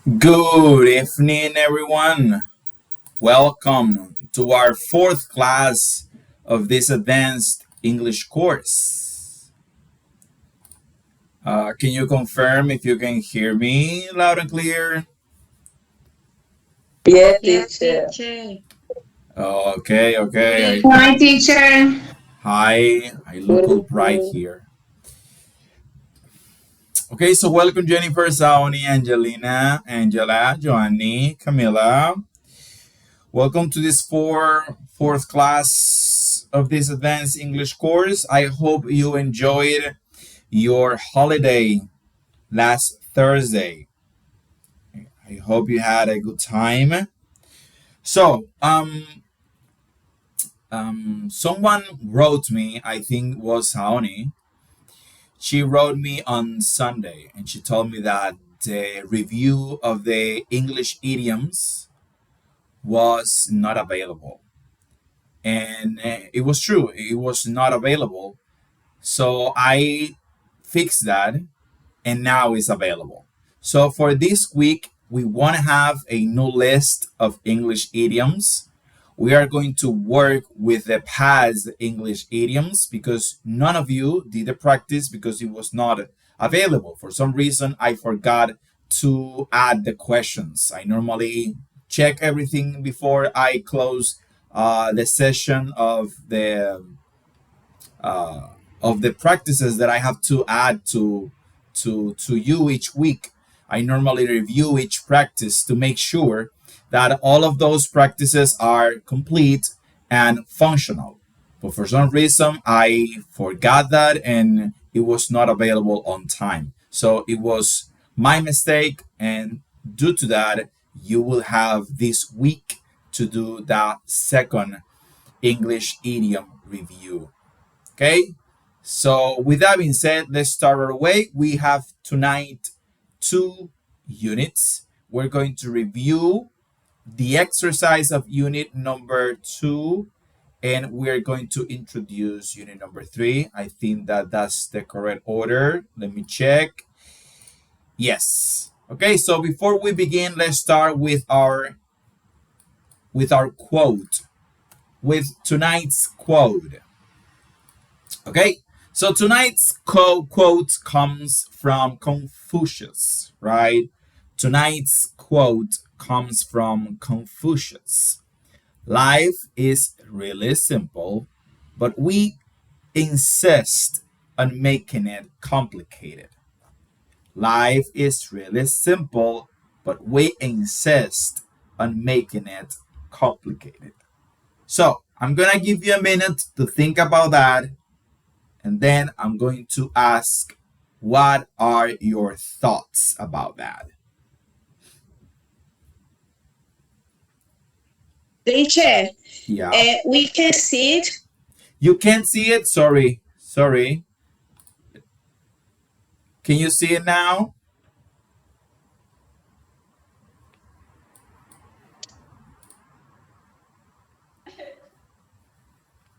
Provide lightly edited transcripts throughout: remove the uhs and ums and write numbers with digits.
Good evening, everyone. Welcome to our fourth class of this advanced English course. Can you confirm if you can hear me loud and clear? Yes, Yes, teacher. teacher. Okay, Good okay. evening. Hi, teacher. I look Good all bright evening. here. Okay, so welcome Jennifer, Saoni, Angelina, Angela, Joanny, Camila. Welcome to this fourth class of this advanced English course. I hope you enjoyed your holiday last Thursday. I hope you had a good time. So, someone wrote me. I think was Saoni. She wrote me on Sunday, and she told me that the review of the English idioms was not available, and it was true. It was not available. So I fixed that, and now it's available. So for this week, we want to have a new list of English idioms. We are going to work with the past English idioms because none of you did the practice because it was not available. For some reason, I forgot to add the questions. I normally check everything before I close the session uh, of the practices that I have to add to you each week. I normally review each practice to make sure that all of those practices are complete and functional. But for some reason, I forgot that and it was not available on time. So it was my mistake, and due to that, you will have this week to do that second English idiom review. Okay, so with that being said, let's start our way. We have tonight two units. We're going to review the exercise of unit number 2, and we're going to introduce unit number 3. I think that that's the correct order. Let me check. Yes. Okay, so before we begin, let's start with our quote, with tonight's quote. Okay, so tonight's quote comes from Confucius, right? Tonight's quote comes from Confucius. Life is really simple, but we insist on making it complicated. Life is really simple, but we insist on making it complicated. So, I'm gonna give you a minute to think about that, and then I'm going to ask, what are your thoughts about that? Teacher, Yeah. we can see it. You can't see it? Sorry. Sorry. Can you see it now?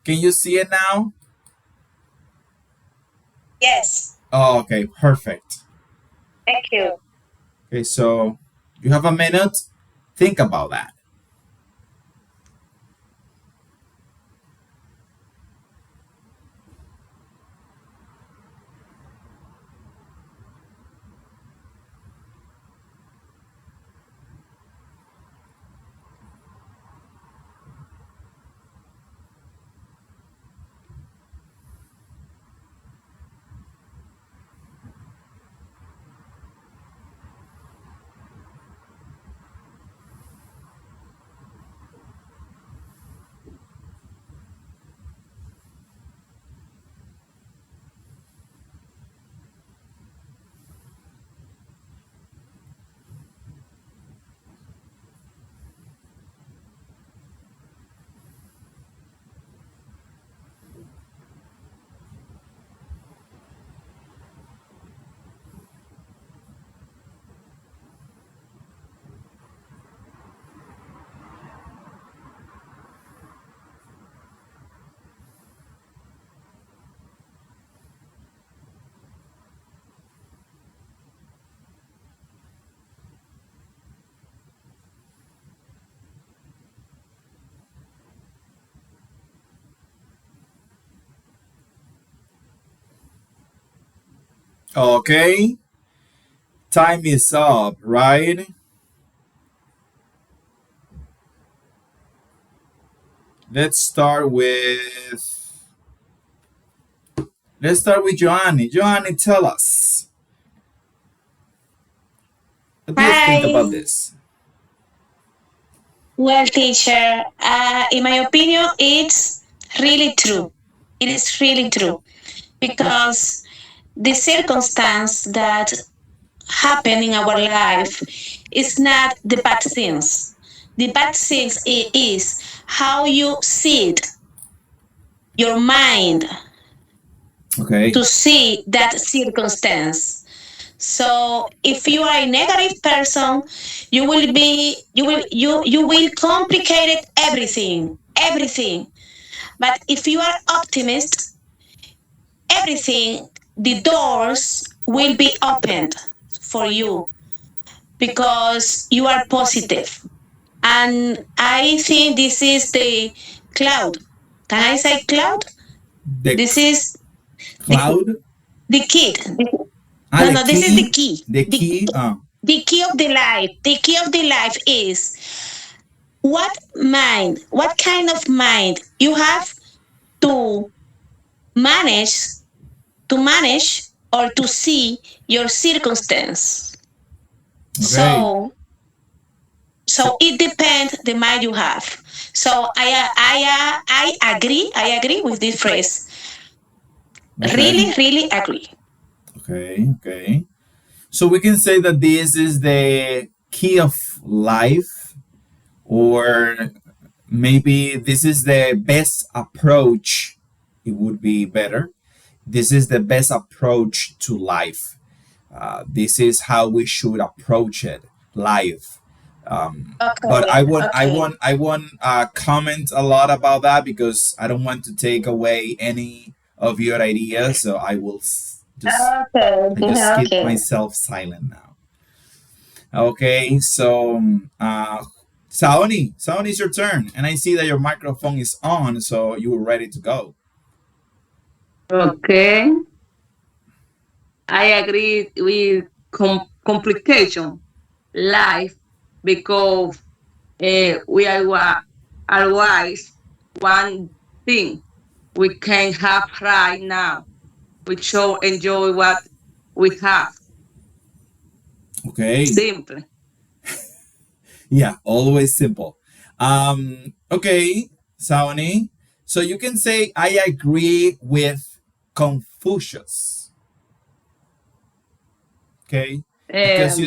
Can you see it now? Yes. Oh, okay. Perfect. Thank you. Okay, so you have a minute. Think about that. Okay, time is up, right? Let's start with Joanny. Joanny, tell us, what do you think about Hi. this? Well, teacher, in my opinion, it's really true. It is really true because the circumstance that happen in our life is not the bad things. The bad things is how you see it, your mind Okay, to see that circumstance. So if you are a negative person, you will complicate everything. But if you are optimist, everything, the doors will be opened for you because you are positive. And I think this is the cloud. Can I say cloud? the This is the cloud, the key. No, the no, this is the key, key. the The key. the key of the life. The key of the life is what kind of mind you have to manage manage or to see your circumstance. Okay, So so it depends the mind you have. So I agree with this phrase. okay, Really agree. okay. So we can say that this is the key of life, or maybe this is the best approach. It would be better. This is the best approach to life. This is how we should approach it, life. But Okay, okay. I won't comment a lot about that because I don't want to take away any of your ideas. So I just Okay, keep okay. myself silent now. Okay, so Saoni, it's your turn, and I see that your microphone is on, so you were ready to go. Okay, I agree with complication life because we are always one thing we can have right now. We should enjoy what we have. Okay, Simply. yeah, always simple. Okay, Saoni, so you can say I agree with Confucius. Okay, because Um,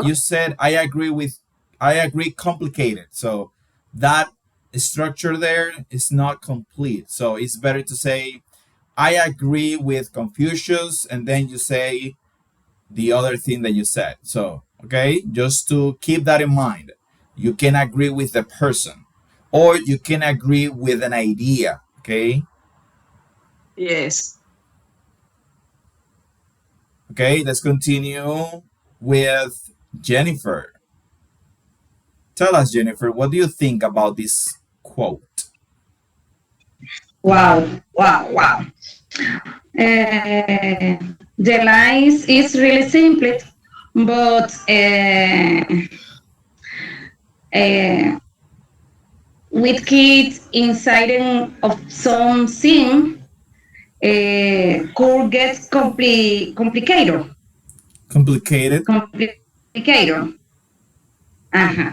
you said I agree complicated. So that structure there is not complete. So it's better to say I agree with Confucius, and then you say the other thing that you said. So, okay, just to keep that in mind. You can agree with the person, or you can agree with an idea. Okay, yes. okay, let's continue with Jennifer. Tell us, Jennifer, what do you think about this quote? Wow, wow, wow. The lines is really simple, but uh, with kids inside of some scene, could get complicated. Complicated. Complicated. Uh-huh.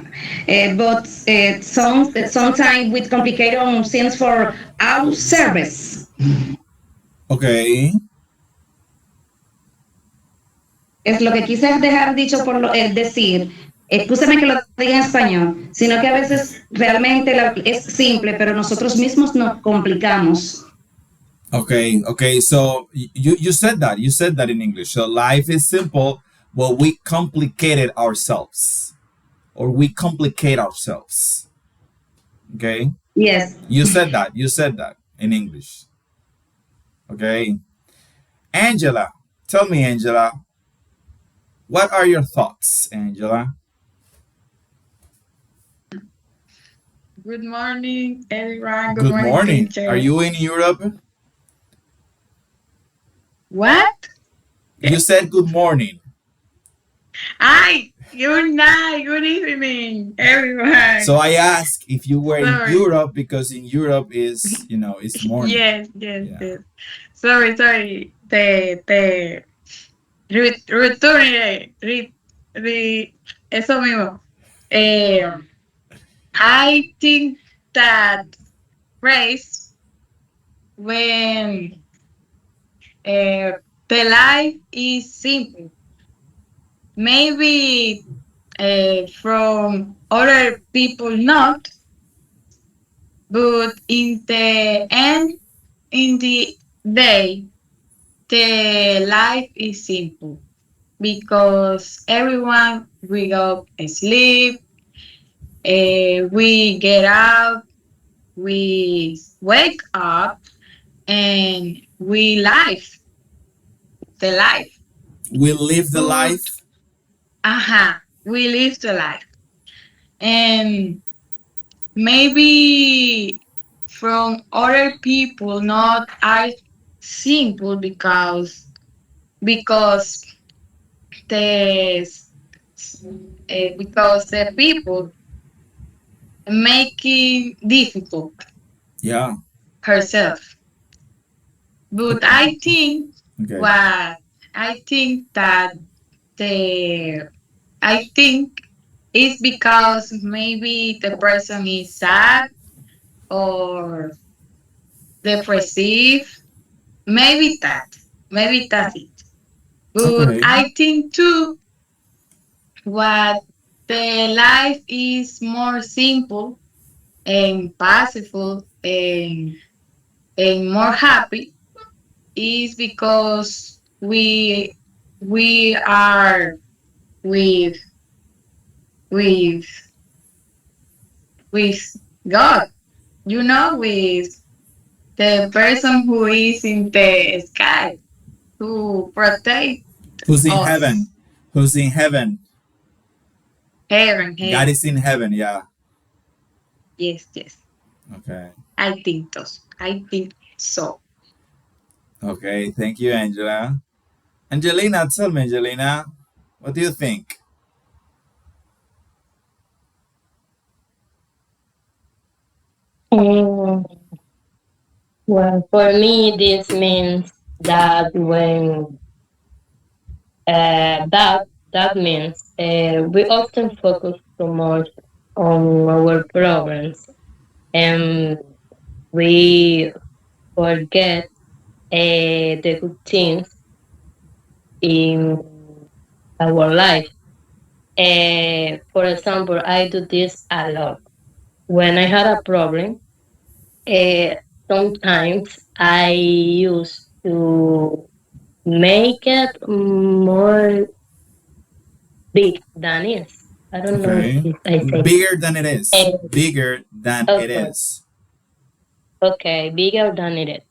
But sometimes with complicated scenes for our service. Okay. Es lo que quise dejar dicho por decir, escúchame que lo diga en español, sino que a veces realmente es simple, pero nosotros mismos nos complicamos. Okay. So you said that. You said that in English. So life is simple, but we complicate it ourselves, or we complicate ourselves. Okay. Yes. You said that. You said that in English. Okay. Angela, tell me, Angela, what are your thoughts, Angela? Good morning, everyone. Good Good morning, morning. Are teacher. you in Europe? What? You said good morning. Hi, good night, good evening, everyone. So I asked if you were in Sorry. Europe because in Europe is it's morning. Yes, yes, Yeah. yes. Sorry, sorry. Return, eso mismo. Eh, I think that race when uh, the life is simple. Maybe from other people not, but in the end, in the day, the life is simple because everyone we go sleep, we get up, we wake up, and we live the life. We live the But life. we live the life, and maybe from other people not are simple because the because the people making difficult Yeah. herself. But I think Okay. what I think that the I think it's because maybe the person is sad or depressive. Maybe maybe that's it. But Okay. I think too what the life is more simple and peaceful and more happy is because we are with with with God, with the person who is in the sky who protect Who's in heaven? us. Who's in heaven? Heaven, God heaven. is in heaven. Yeah. Yes, yes. Okay. I think those. I think so. Okay. Thank you, Angela. Angelina, tell me, Angelina, what do you think? Mm, well, for me, this means that when that means we often focus too much on our problems and we forget the good things in our life. For example, I do this a lot. When I had a problem, uh, sometimes I used to make it more big than is. I don't know Okay. if I say. Bigger than it is. Uh, Bigger than it okay, is. okay, bigger than it is.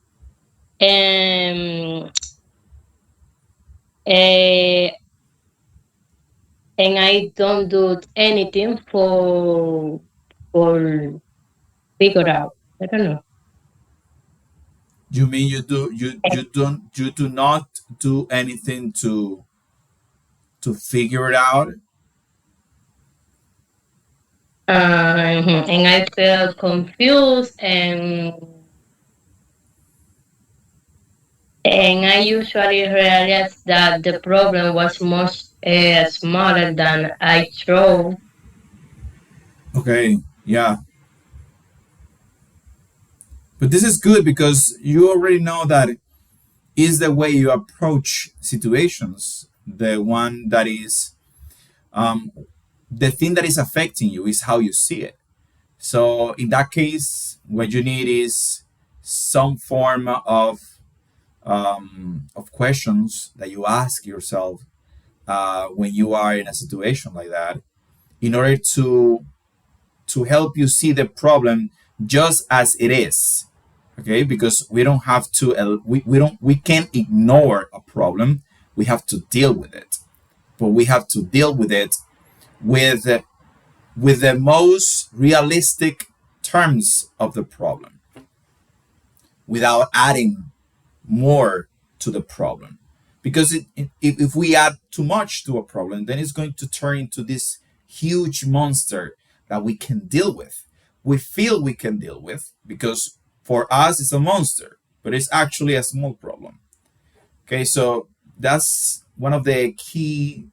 Um, uh, and I don't do anything for figure out. I don't know. You mean you do not do anything to figure it out? And I felt confused and I usually realized that the problem was much smaller than I thought. Okay. Yeah. But this is good because you already know that is the way you approach situations. The one that is the thing that is affecting you is how you see it. So in that case, what you need is some form of questions that you ask yourself when you are in a situation like that, in order to help you see the problem just as it is. Okay, because we don't have to we can't ignore a problem. We have to deal with it, but we have to deal with it with with the most realistic terms of the problem without adding more to the problem, because if we add too much to a problem, then it's going to turn into this huge monster that we can deal with. We feel we can deal with because for us it's a monster, but it's actually a small problem. Okay, so that's one of the key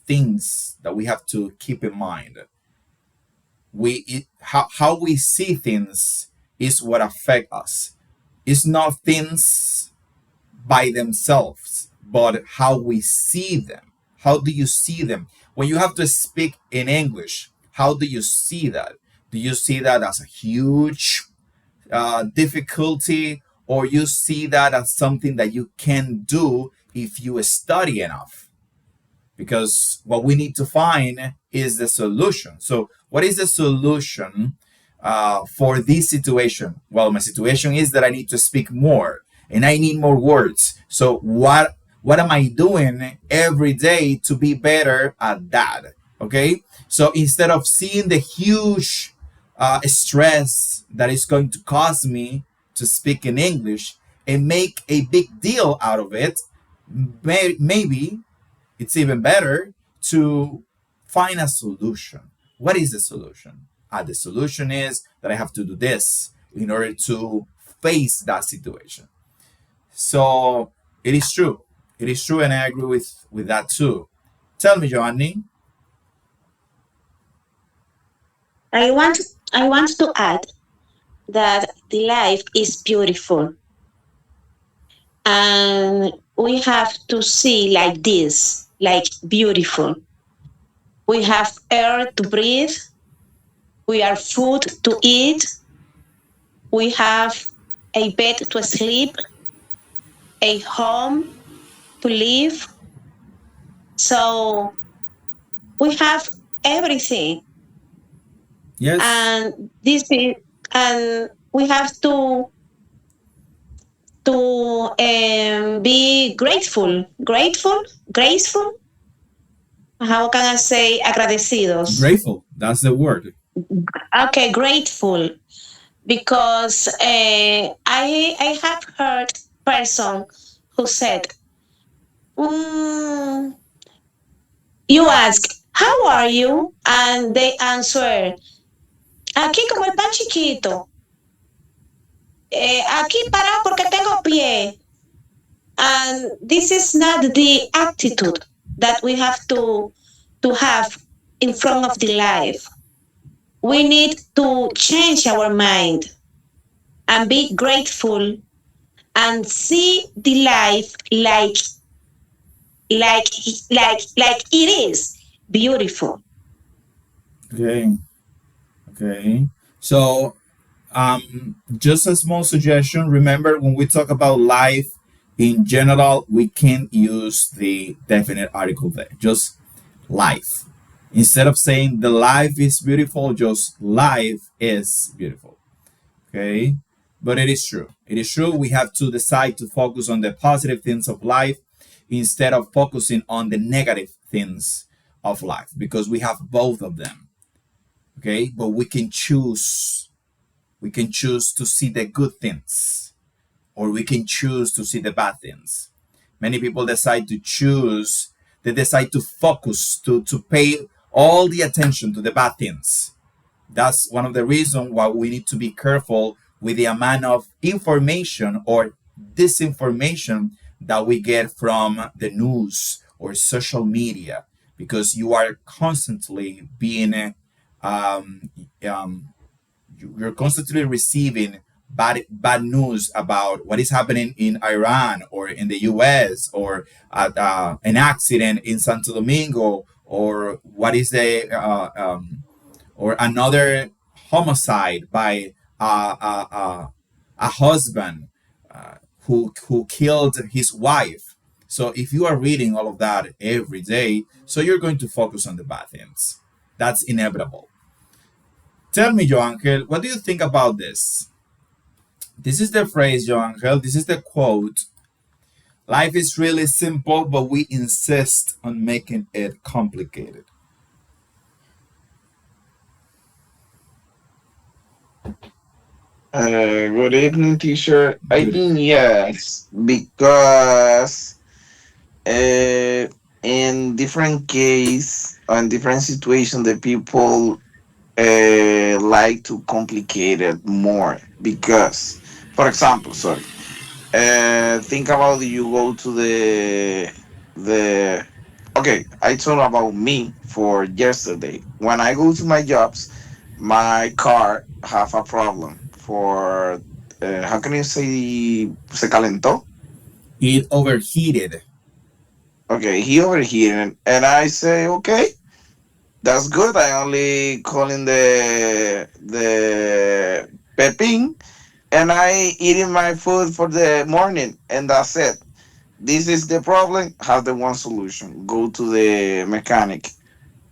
things that we have to keep in mind. How we see things is what affect us. It's not things by themselves, but how we see them. How do you see them? When you have to speak in English, how do you see that? Do you see that as a huge difficulty, or you see that as something that you can do if you study enough? Because what we need to find is the solution. So, what is the solution for this situation? Well, my situation is that I need to speak more and I need more words. So, what am I doing every day to be better at that? Okay, so instead of seeing the huge stress that is going to cause me to speak in English and make a big deal out of it, maybe it's even better to find a solution. What is the solution? The solution is that I have to do this in order to face that situation. So it is true. It is true, and I agree with that too. Tell me, Joanny. I want I want to add that the life is beautiful, and we have to see like this, like beautiful. We have air to breathe, we have food to eat, we have a bed to sleep, a home to live. So we have everything, Yes, and this is, and we have to be grateful, graceful. How can I say agradecidos? grateful. That's the word. Okay, grateful, because I have heard person who said, mm, you ask, how are you? And they answer, aquí como el pan chiquito, aquí parado porque tengo pie. And this is not the attitude that we have to have in front of the life. We need to change our mind and be grateful and see the life like like it is beautiful. Okay. Okay. So just a small suggestion. Remember, when we talk about life in general, we can't use the definite article there. Just life. Instead of saying the life is beautiful, just life is beautiful. Okay. But it is true. It is true. We have to decide to focus on the positive things of life instead of focusing on the negative things of life because we have both of them. Okay. But we can choose to see the good things or we can choose to see the bad things. Many people decide to focus, to pay all the attention to the bad things. That's one of the reasons why we need to be careful with the amount of information or disinformation that we get from the news or social media because you are constantly being um, um, you're constantly receiving bad news about what is happening in Iran or in the U.S. or an accident in Santo Domingo or what is the or another homicide by a husband who killed his wife. So if you are reading all of that every day, so you're going to focus on the bad things. That's inevitable. Tell me, Joangel, what do you think about this? This is the phrase, Joangel. This is the quote. Life is really simple, but we insist on making it complicated. Good evening, teacher. I Good. think yes, because uh, in different case and different situation, the people like to complicate it more because, for example, sorry, think about you go to the okay. I told about me for yesterday. When I go to my jobs, my car have a problem for how can you say se calentó? It overheated. Okay, he overheated, and I say okay. That's good. I only calling the Pepin, and I eating my food for the morning, and that's it. This is the problem. Have the one solution. Go to the mechanic.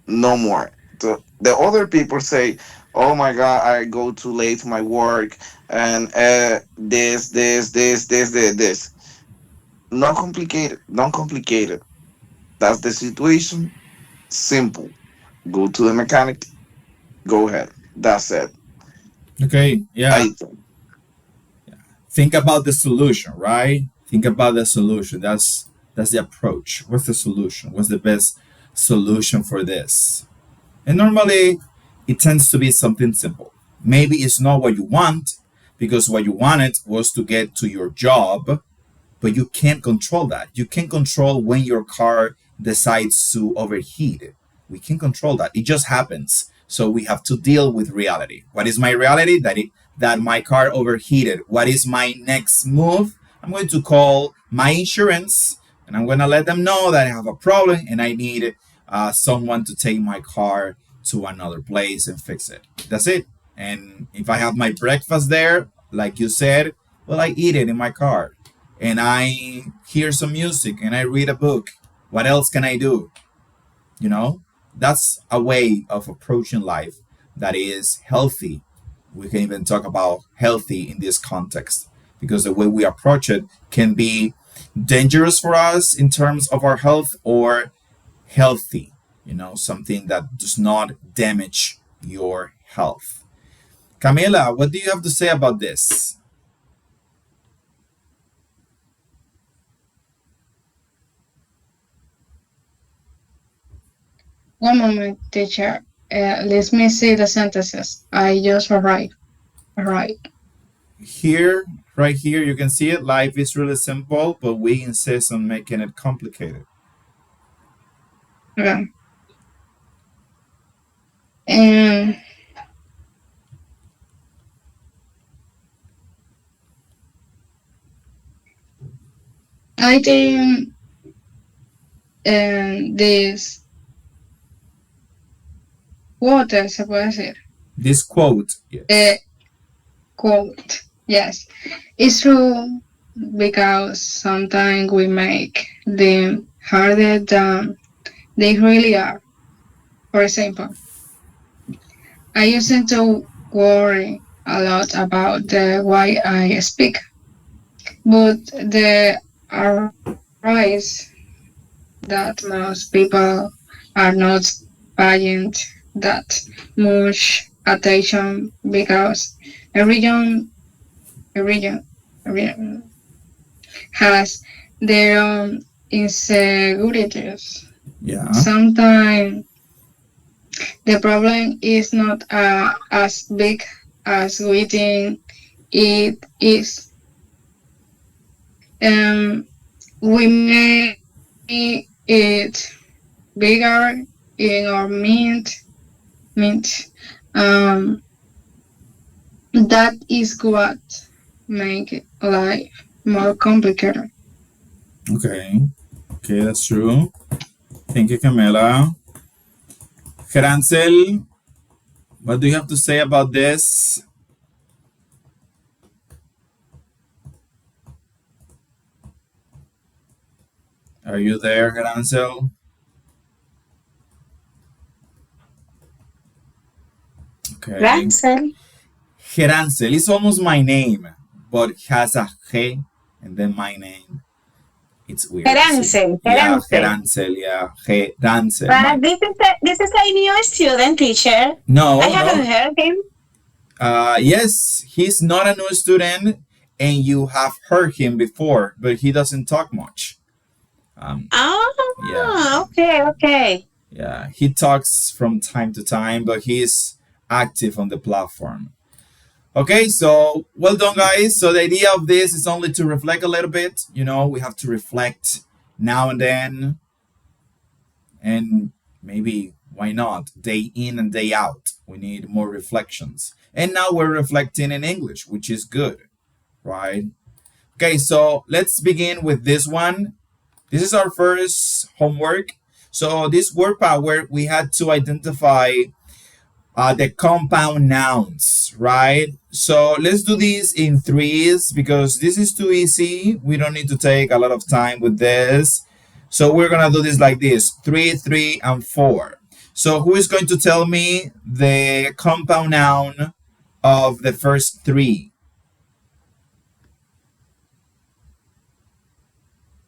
No more. The other people say, "Oh my God, I go too late to my work, and this." Not complicated. Not complicated. That's the situation. Simple. Go to the mechanic. Go ahead. That's it. Okay, yeah. I Think about the solution, right? Think about the solution. That's the approach. What's the solution? What's the best solution for this? And normally it tends to be something simple. Maybe it's not what you want because what you wanted was to get to your job, but you can't control that. You can't control when your car decides to overheat. We can control that. It just happens. So we have to deal with reality. What is my reality? That my car overheated. What is my next move? I'm going to call my insurance and I'm going to let them know that I have a problem and I need someone to take my car to another place and fix it. That's it. And if I have my breakfast there, like you said, well, I eat it in my car and I hear some music and I read a book. What else can I do? You know, that's a way of approaching life that is healthy. We can even talk about healthy in this context because the way we approach it can be dangerous for us in terms of our health or healthy, something that does not damage your health. Camila, what do you have to say about this? One moment, teacher. Let me see the sentences. I just arrived. Arrived. Here, right here, you can see it. Life is really simple, but we insist on making it complicated. Okay. And I think this quote, se puede decir, This quote, yes. quote, yes, it's true because sometimes we make them harder than they really are. For example, I used to worry a lot about the way I speak, but the arise that most people are not paying that much attention because every young every young, every has their own insecurities. Yeah. Sometimes the problem is not as big as we think it is. Um, we make it bigger in our mint. Um, that is what make life more complicated. Okay. Okay, that's true. Thank you, Camila. Gerancel, what do you have to say about this? Are you there, Gerancel? Okay. Ransel. Gerancel is almost my name, but has a G and then my name. It's weird to see. Ransel. Yeah, Ransel. Gerancel, yeah. Gerancel. But this is a new student teacher. I No, no. haven't heard him. Yes, he's not a new student, and you have heard him before, but he doesn't talk much. Um, yeah, Ah, okay, okay. yeah. He talks from time to time, but he's active on the platform. Okay, so well done, guys. So the idea of this is only to reflect a little bit. You know, we have to reflect now and then, and maybe why not day in and day out? We need more reflections. And now we're reflecting in English, which is good, right? Okay, so let's begin with this one. This is our first homework. So this word power, we had to identify the compound nouns, right? So let's do this in threes because this is too easy. We don't need to take a lot of time with this. So we're gonna do this like this: three, three, and four. So who is going to tell me the compound noun of the first three?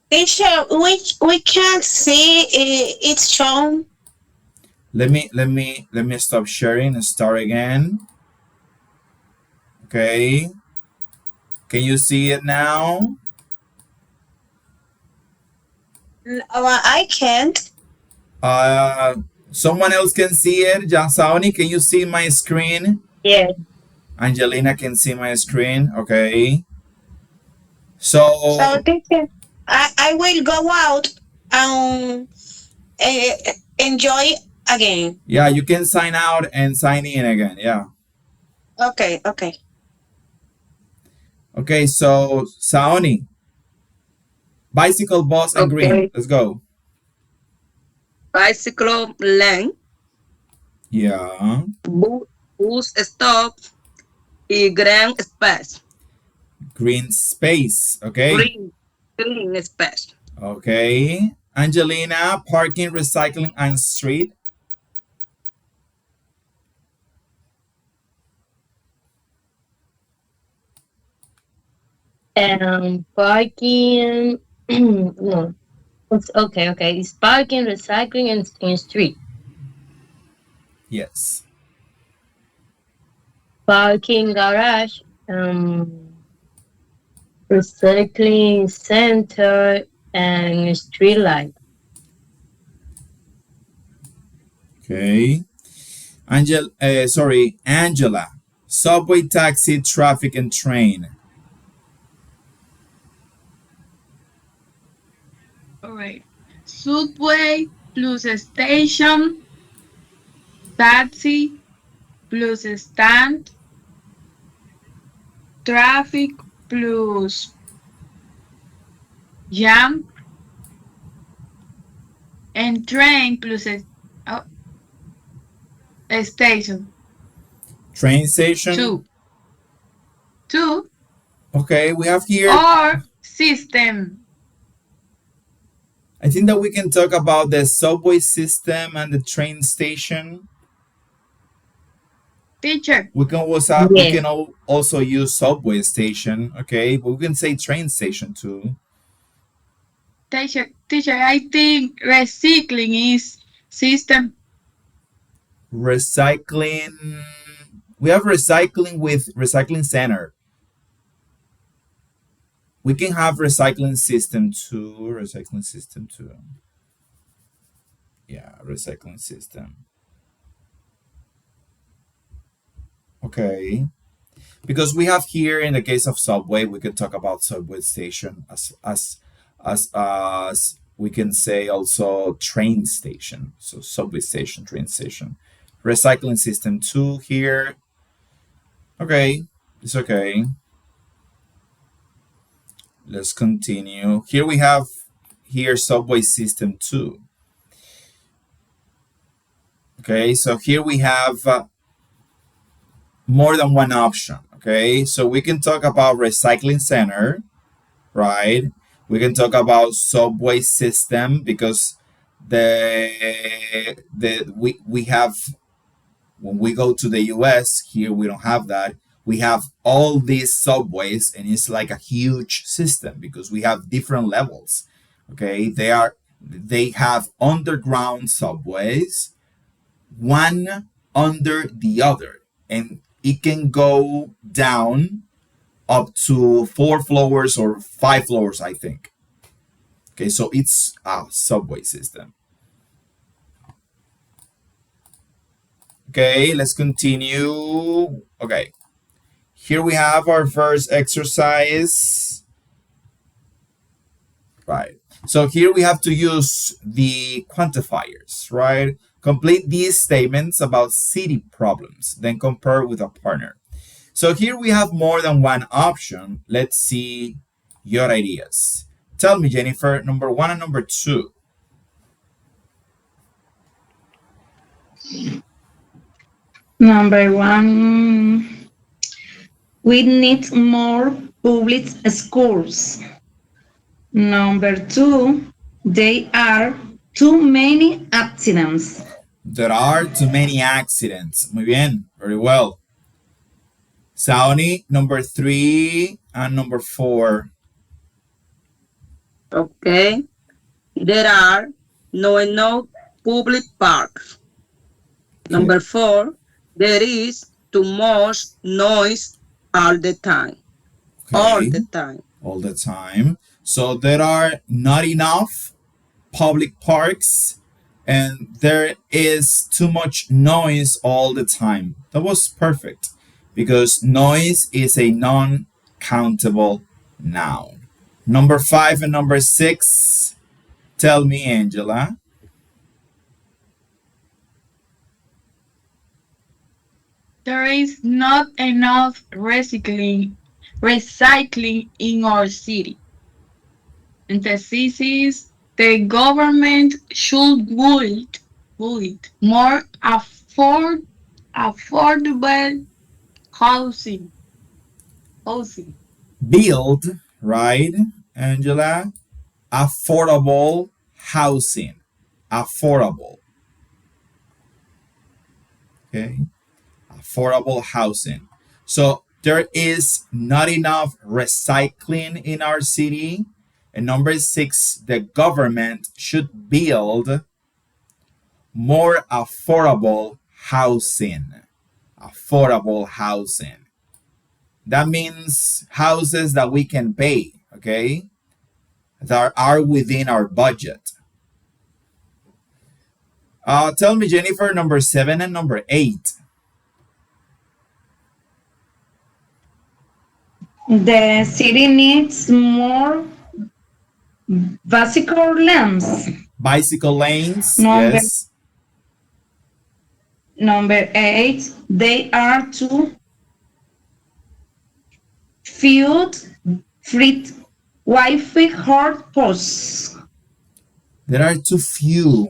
Teacher, we can't see it's shown. Let me stop sharing and start again. Okay. Can you see it now? I can't. Uh, Someone else can see it. Jasaoni, can you see my screen? Yes. Angelina can see my screen. Okay. So So teacher, I will go out and enjoy again. yeah, you can sign out and sign in again. Yeah. Okay, okay. Okay. So Saoni, bicycle, bus, and green. Okay. Let's go. Bicycle lane, Yeah. bus stop y green space. Green space. Okay. Green, green space. Okay. Angelina, parking, recycling, and street. Parking. No. It's okay, okay. It's parking, recycling, and street. Yes. Parking garage. Recycling center and street light. Okay. Angela. Subway, taxi, traffic, and train. All right. Subway plus station, taxi plus stand, traffic plus jam, and train plus oh, a station. Train station. Two. Two Okay, we have here. or system. I think that we can talk about the subway system and the train station. Teacher, We Yes. can also use subway station. Okay, but we can say train station too. teacher, I think recycling is system. Recycling. We have recycling with recycling center. We can have recycling system too. Recycling system too. Yeah, recycling system. Okay. Because we have here in the case of subway, we could talk about subway station as we can say also train station. So subway station, train station. Recycling system too here. Okay, it's okay. Let's continue. Here we have here subway system too. Okay, so here we have more than one option. Okay, so we can talk about recycling center, right? We can talk about subway system because we have when we go to the US here we don't have that. We have all these subways and it's like a huge system because we have different levels. Okay, they have underground subways, one under the other, and it can go down up to 4 floors or 5 floors, I think. Okay, so it's a subway system. Okay, let's continue. Okay, here we have our first exercise. Right. So here we have to use the quantifiers, right? Complete these statements about city problems, then compare with a partner. So here we have more than one option. Let's see your ideas. Tell me, Jennifer, number one and number two. Number one, we need more public schools. Number two, there are too many accidents. There are too many accidents. Muy bien. Very well. Saoni, number three and number four. Okay. There are no enough public parks. Okay. Number 4, there is too much noise all the time. All Okay. the time. All the time. So there are not enough public parks and there is too much noise all the time. That was perfect because noise is a non countable noun. Number five and number six. Tell me, Angela. There is not enough recycling in our city. Antithesis, the government should build more affordable housing. Housing. Build, right, Angela? Affordable housing. Affordable. Okay. Affordable housing. So there is not enough recycling in our city. And number six, the government should build more affordable housing. Affordable housing. That means houses that we can pay, okay? That are within our budget. Tell me, Jennifer, number seven and number eight. The city needs more bicycle lanes. Bicycle lanes, Number yes. number eight, they are too few free Wi-Fi hotspots. There are too few.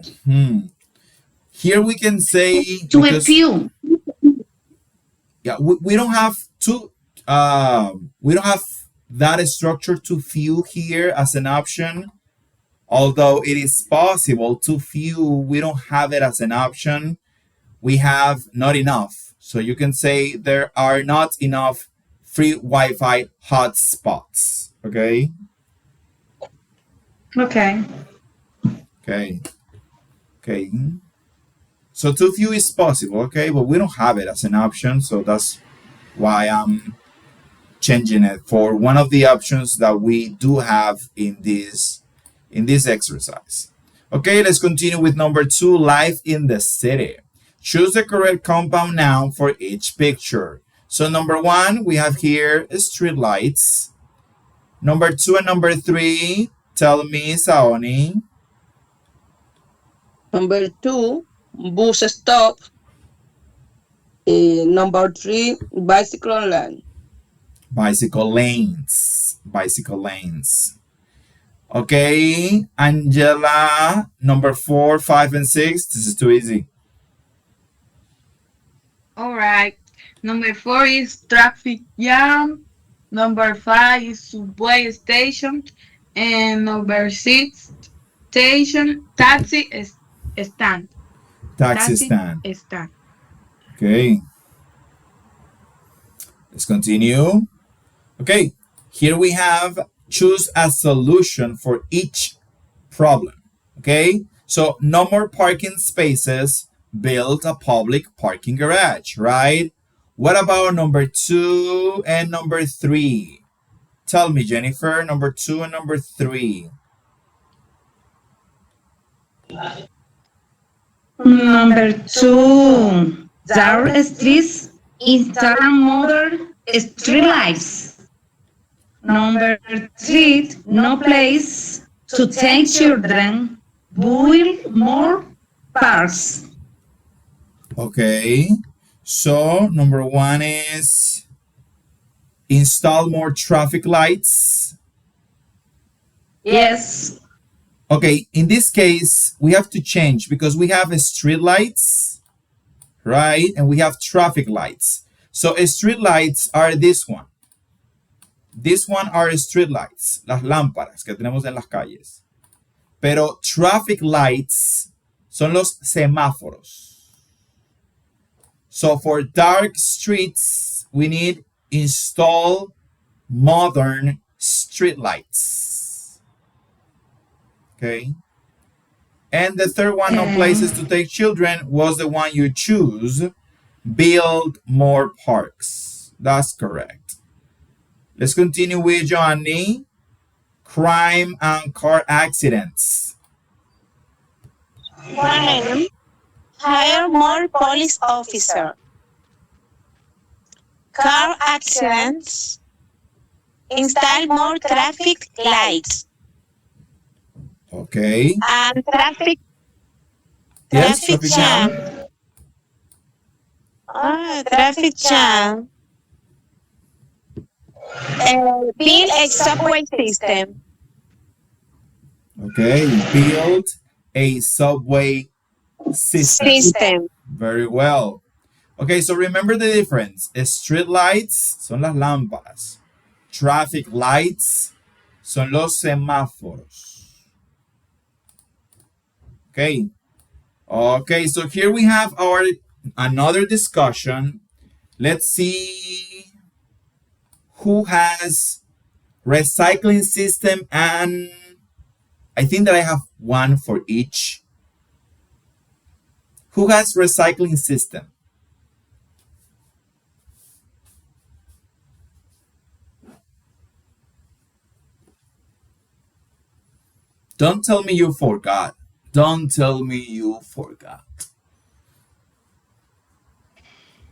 Here we can say Too because few. yeah, we don't have too we don't have that structure too few here as an option. Although it is possible too few, we don't have it as an option. We have not enough. So you can say there are not enough free Wi-Fi hotspots. Okay. Okay. Okay. Okay. So too few is possible, okay, but we don't have it as an option, so that's why I'm changing it for one of the options that we do have in this exercise. Okay, let's continue with number two, life in the city. Choose the correct compound noun for each picture. So number one, we have here street lights. Number two and number three, tell me, Saoni. Number 2, bus stop. Number 3, bicycle lane. Bicycle lanes. Bicycle lanes. Okay, Angela, number four, five, and six. This is too easy. All right. Number 4 is traffic jam. Number 5 is subway station. And number 6, station stand. Taxi Taxi stand. stand. Okay, let's continue. Okay, here we have choose a solution for each problem. Okay, so no more parking spaces, build a public parking garage, right? What about number two and number three? Tell me, Jennifer, number two and number three. Number two, dark streets install modern street lights. Number three, no place to take children, build more parks. Okay. So number one is install more traffic lights. Yes. Okay, in this case, we have to change because we have street lights, right? And we have traffic lights. So street lights are this one. This one are street lights, las lámparas que tenemos en las calles. Pero traffic lights son los semáforos. So for dark streets, we need install modern street lights. Okay. And the third one, no places to take children, was the one you choose. Build more parks. That's correct. Let's continue with Johnny. Crime and car accidents. Crime. Hire more police officers. Car accidents. Install more traffic lights. Okay. And traffic Yes, traffic traffic jam. jam. Traffic jam. Build a subway system. Okay. Build a subway system. Very well. Okay, so remember the difference. Street lights son las lámparas. Traffic lights son los semáforos. Okay. Okay, so here we have our another discussion. Let's see who has recycling system, and I think that I have one for each. Who has recycling system? Don't tell me you forgot. Don't tell me you forgot.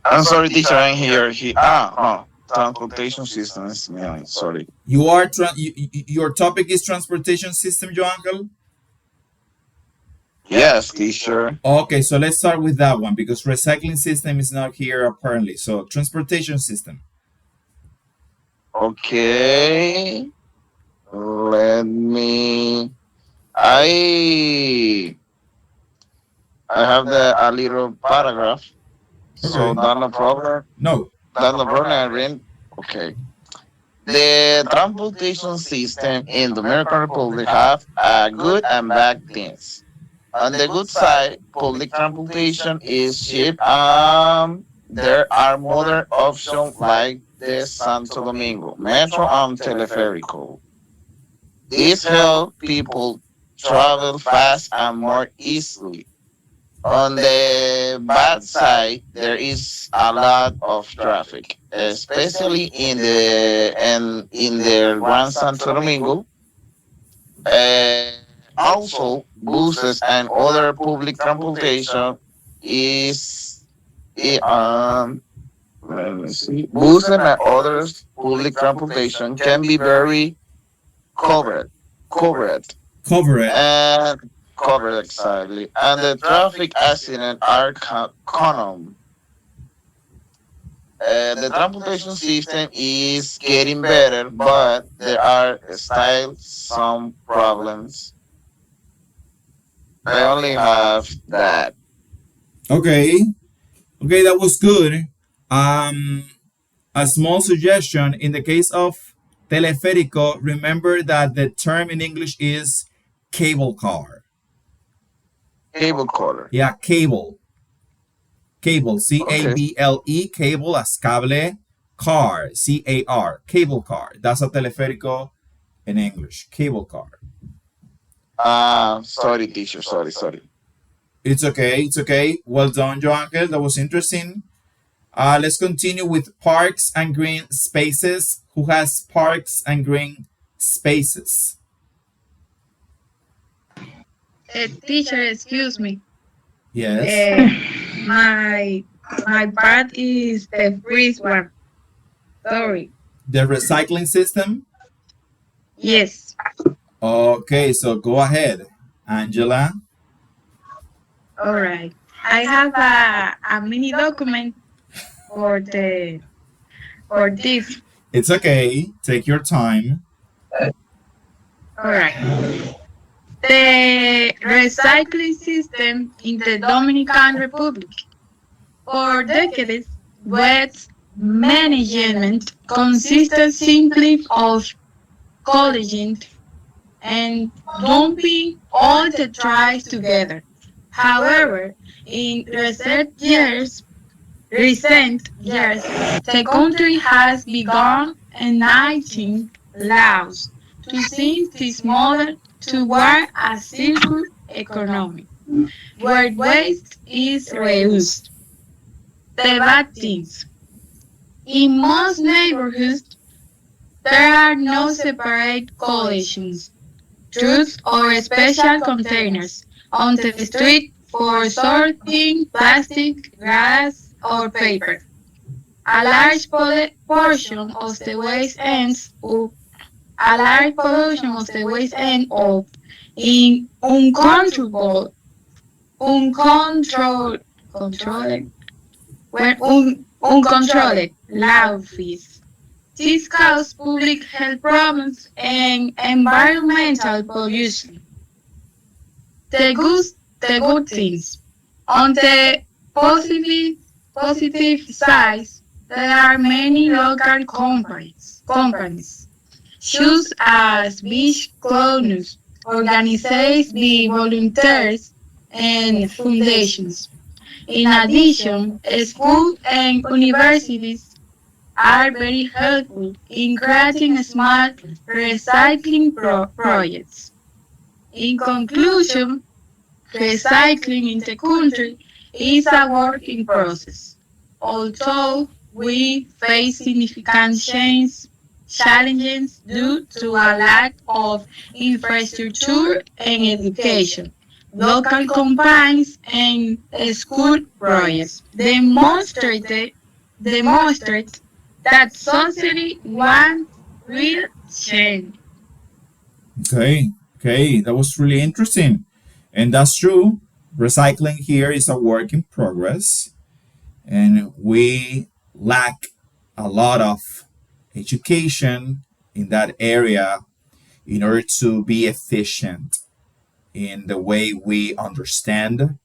I'm sorry, teacher. I'm here. No. Transportation systems. Yeah, sorry. You are your topic is transportation system, Joangel? Yes, teacher. Okay, so let's start with that one because recycling system is not here apparently. So transportation system. Okay. Let me. I I have a little paragraph, so Okay. that's no problem. No. That's no problem. I read. Okay. The transportation system in the Dominican Republic have good and bad things. On the good side, public transportation is cheap. There are modern options like the Santo Domingo Metro and Teleférico. This help people travel fast and more easily. On the bad side, there is a lot of traffic, especially in the Grand Santo Domingo. Uh, Also, buses and other public transportation is i- um let me see. Buses and others public transportation can be very covered, covered, Cover it. and covered exactly. And the traffic accident are common. The transportation system is getting better, but there are still some problems. I only have that. Okay. Okay, that was good. Um, a small suggestion in the case of teleférico, remember that the term in English is cable car. Cable color. Yeah, cable. Cable, Okay. C-A-B-L-E, cable as cable, car, C-A-R, cable car. That's a teleférico in English, cable car. Sorry, teacher. Sorry. It's okay, it's okay. Well done, Joankel. That was interesting. Let's continue with parks and green spaces. Who has parks and green spaces? Teacher, excuse me. Yes. Uh, my my part is the first one. Sorry. The recycling system. Yes. Okay, so go ahead, Angela. All right. I have a mini document for the for this. It's okay. Take your time. All right. The recycling system in the Dominican Republic for decades waste management consisted simply of collecting and dumping all the trash together. However, in recent years, the country has begun enacting laws to change this model toward a circular economy, where waste is reused. The bad things. In most neighborhoods, there are no separate collections, trucks, or special containers on the street for sorting plastic, glass, or paper. A large portion of the waste ends up a large portion of the waste end up in uncontrolled, controlled, uncontrolled landfills. This causes public health problems and environmental pollution. The good, the good things. On the positive, positive side, there are many local companies, such as beach cleanups, organized by volunteers and foundations. In addition, schools and universities are very helpful in creating smart recycling projects. In conclusion, recycling in the country is a work in process. Although we face significant challenges due to a lack of infrastructure and education, local campaigns and school projects demonstrate that society wants real change. Okay, okay, that was really interesting. And that's true. Recycling here is a work in progress, and we lack a lot of education in that area in order to be efficient in the way we understand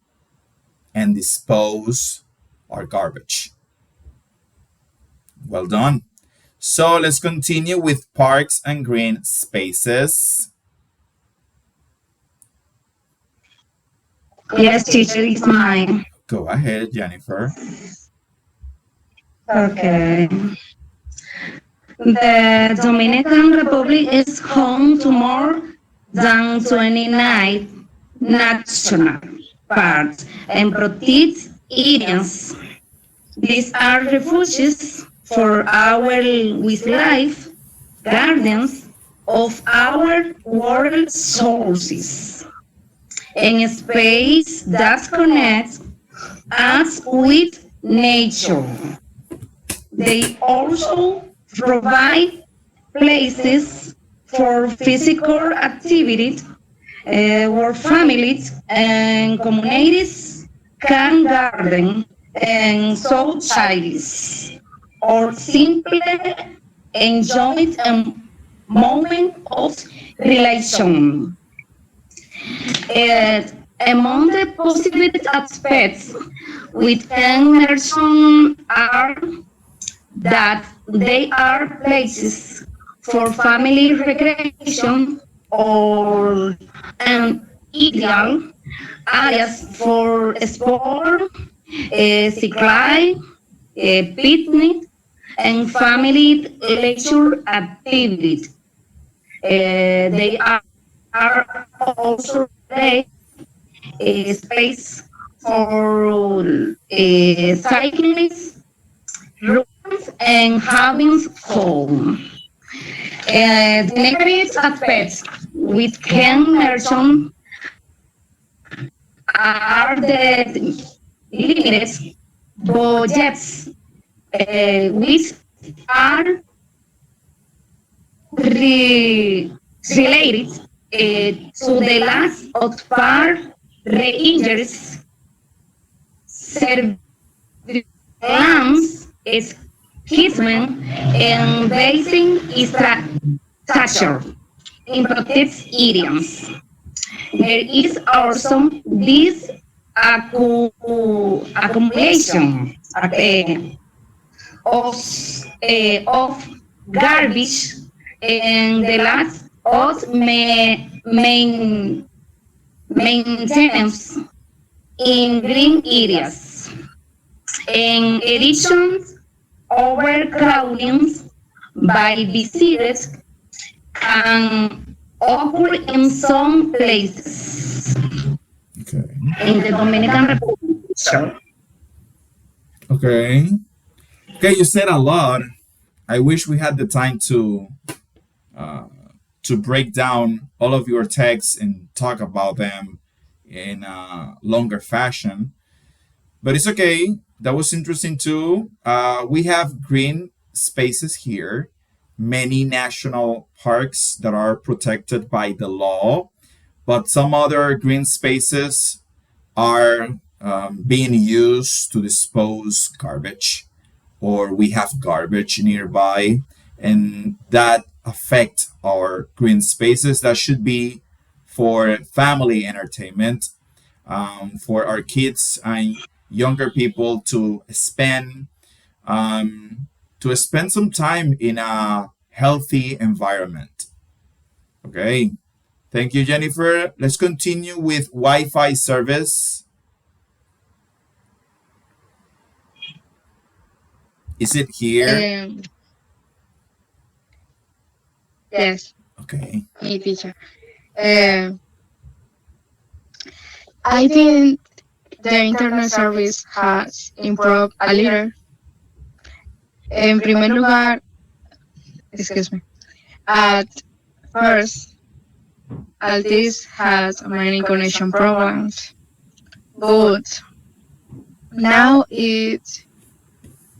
and dispose our garbage. Well done. So let's continue with parks and green spaces. Yes, teacher, it's mine. Go ahead, Jennifer. Okay. The Dominican Republic is home to more than 29 national parks and protected areas. These are refuges for our wildlife, gardens of our world sources, and space that connects us with nature. They also provide places for physical activity where families and communities can garden and socialize or simply enjoy a moment of relation. Uh, Among the positive aspects we can mention are that they are places for family recreation or an ideal areas for sport, cycling, picnic, and family leisure activities. They are also great space for cyclists, runs, and having fun. The negative aspects we can mention are the limited budgets, which are re- related to the loss of far ranges surveillance, schism, and basing structure in protected areas. There is also this accumulation of, of garbage and the last of maintenance in green areas. In addition, overcrowding by visitors can occur in some places Okay. in the Dominican Republic. Sure. Okay. Okay, you said a lot. I wish we had the time uh, to break down all of your texts and talk about them in a longer fashion. But it's okay. That was interesting too. We have green spaces here, many national parks that are protected by the law, but some other green spaces are being used to dispose garbage, or we have garbage nearby, and that affect our green spaces that should be for family entertainment, for our kids and younger people to spend some time in a healthy environment. Okay, thank you, Jennifer. Let's continue with Wi-Fi service. Is it here? Um, yes, Okay. me teacher. Um, I think the internet service has improved a little. En primer lugar, excuse me, at first, Altis has many connection problems, but now it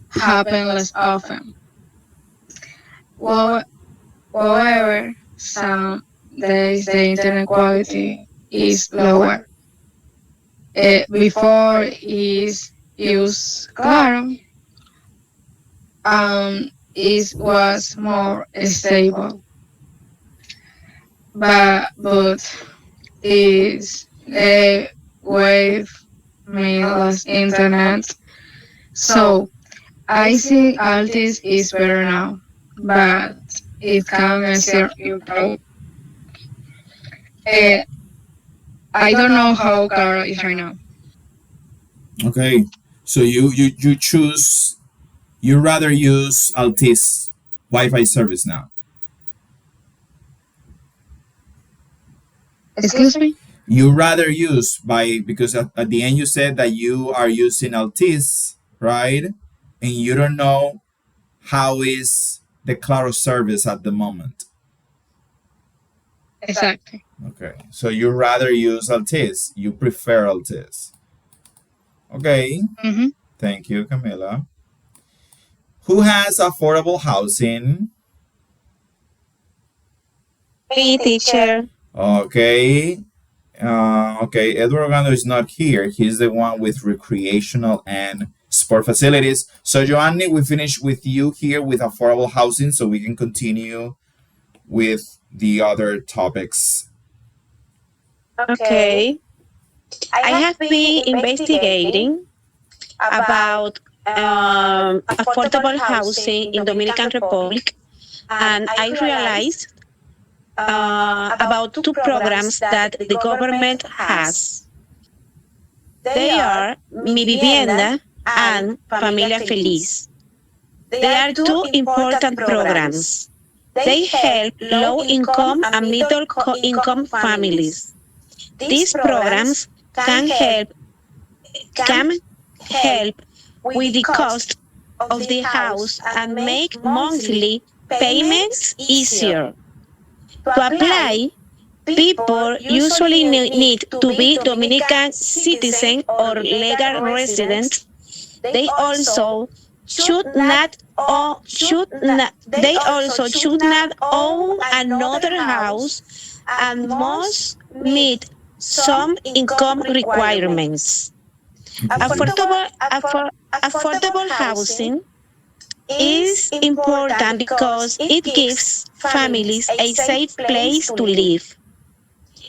happens less often. Well, however, some days the internet quality is lower. Before is used Claro, it was more stable, but is the wave less internet. So I think Altis is better now, but it can still improve. Uh, I don't know how Claro is right now. Okay. So you choose you rather use Altis Wi-Fi service now. Excuse me? You rather use by because at the end you said that you are using Altis, right? And you don't know how is the Claro service at the moment. Exactly. Okay. So you rather use Altis. You prefer Altis. Okay. Mm-hmm. Thank you, Camila. Who has affordable housing? Me, teacher. Okay. Okay, Edward Orlando is not here. He's the one with recreational and sport facilities. So, Joanny, we finish with you here with affordable housing so we can continue with the other topics. Okay. I have been investigating about affordable housing in Dominican Republic, and I realized about two programs that the government has. They are Mi Vivienda and Familia Feliz. They are two important programs. They help low income and middle income families. These programs can help with the cost of the house and make monthly payments easier. To apply, People usually need to be Dominican citizen or legal resident. They also should not own another house and must meet some income requirements. Affordable housing is important because it gives families a safe place to live.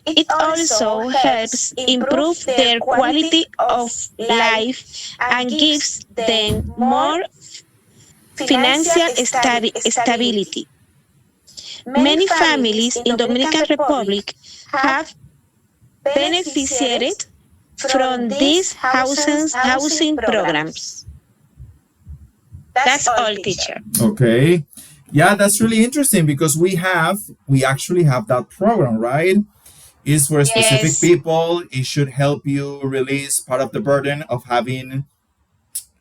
It also helps improve their quality of life and gives them more financial stability. Many families in Dominican Republic have benefited from these housing programs. That's all, teacher. Okay. Yeah, that's really interesting because we actually have that program, right? It's for specific people. It should help you release part of the burden of having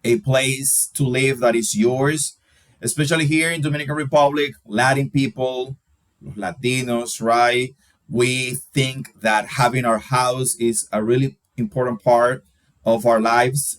a place to live that is yours, especially here in Dominican Republic, Latin people, Latinos, right? We think that having our house is a really important part of our lives.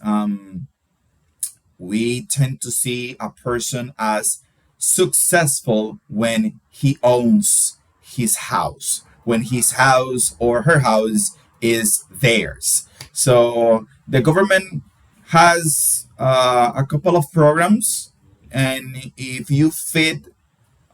We tend to see a person as successful when he owns his house, when his house or her house is theirs. So the government has a couple of programs, and if you fit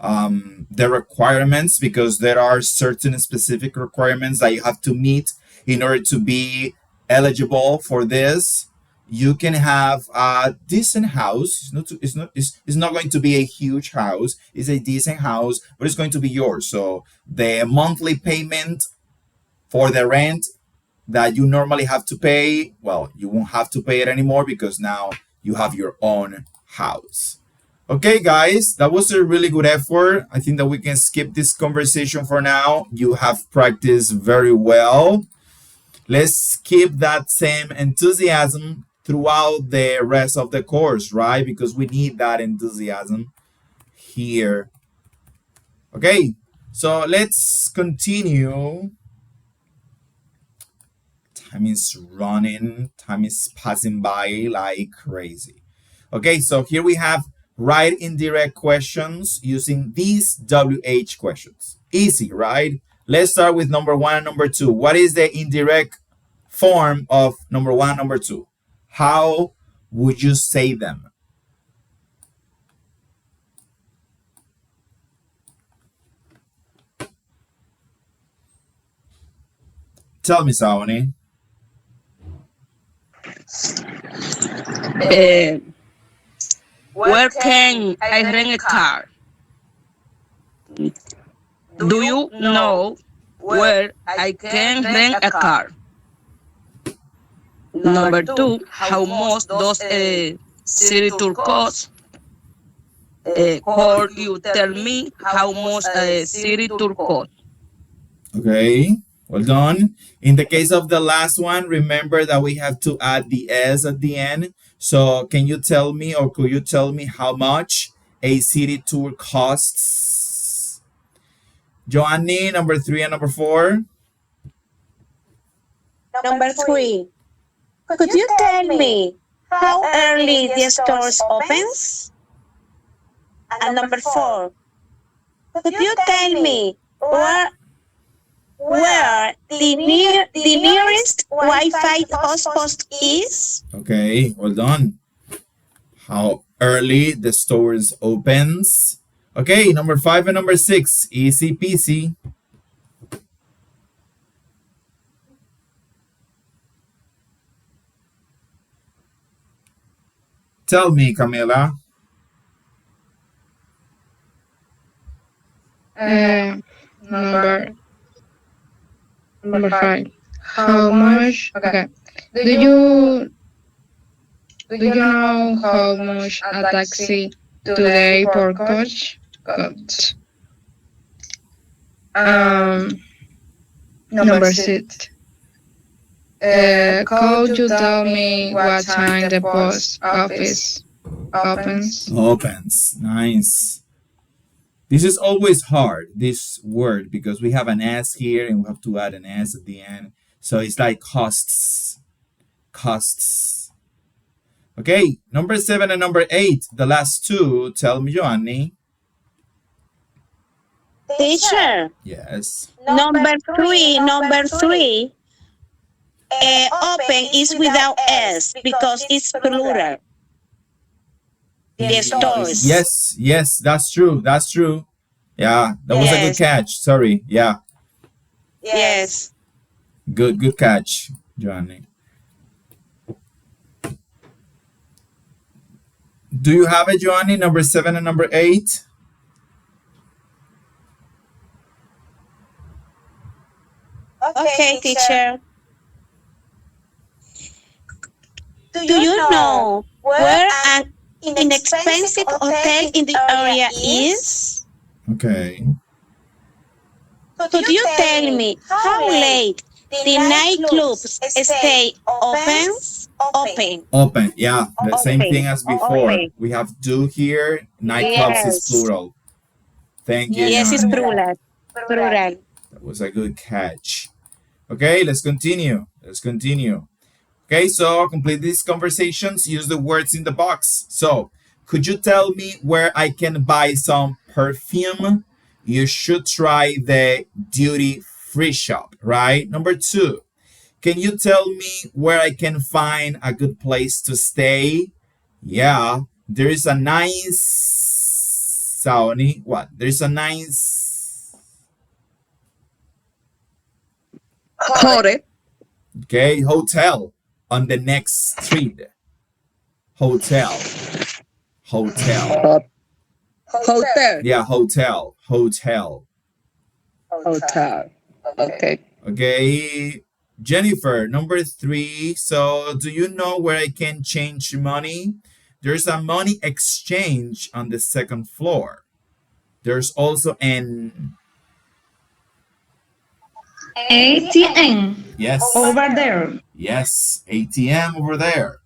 the requirements, because there are certain specific requirements that you have to meet in order to be eligible for this. You can have a decent house. It's not going to be a huge house. It's a decent house, but it's going to be yours. So the monthly payment for the rent that you normally have to pay, well, you won't have to pay it anymore because now you have your own house. Okay, guys, that was a really good effort. I think that we can skip this conversation for now. You have practiced very well. Let's keep that same enthusiasm throughout the rest of the course, right? Because we need that enthusiasm here. Okay, so let's continue. Time is running, time is passing by like crazy. Okay, so here we have write indirect questions using these WH questions. Easy, right? Let's start with number one and number two. What is the indirect form of number one, number two? How would you say them? Tell me, Saoni. Uh, where can I rent a car? Do you know where I can rent a car? Number two, how much does a city tour cost? Could you tell me how much a city tour costs? Okay, well done. In the case of the last one, remember that we have to add the S at the end. So can you tell me, or could you tell me how much a city tour costs? Joanny, number three and number four. Number three, could you tell me how early the stores opens? And number four, could you tell me where the nearest Wi-Fi hotspot is? Okay, well done. How early the stores opens. Okay, number five and number six. Easy peasy. Tell me, Camila. Uh, number number five. How much? Okay. Do you do you know how much a taxi to the airport costs? Um, number six. Could you tell me what time the post office opens? Opens. Nice. This is always hard, this word, because we have an S here and we have to add an S at the end. So it's like costs. Costs. Okay, number 7 and number 8, the last two. Tell me, Joanny. Teacher, Yes. number three, open is without S because it's plural. The stores. Yes, yes, that's true. That's true. Yeah, that was a good Yes. catch. Sorry. Yeah, Yes. good catch, Joanny. Do you have it, Joanny? Number 7 and number 8? Okay, teacher. Do you know where an inexpensive hotel in the area is? Okay. Could you tell me how late the nightclubs stay open? Open. Yeah, the same Open. thing as before. Open. We have do here. Nightclubs is Yes. plural. Thank you, Yes, it's Joanny. plural. Plural. That was a good catch. Okay, let's continue. Let's continue. Okay, so complete these conversations. Use the words in the box. So, could you tell me where I can buy some perfume? You should try the duty free shop, right? Number 2, can you tell me where I can find a good place to stay? Yeah, there is a nice Saoni. What? There's a nice Hotel. okay hotel on the next street. Hotel. Hotel. Hotel. Yeah, hotel. Hotel. Hotel. Okay. Okay. Jennifer, number 3. So, do you know where I can change money? There's a money exchange on the second floor. There's also an ATM yes. over there. Yes, ATM over there.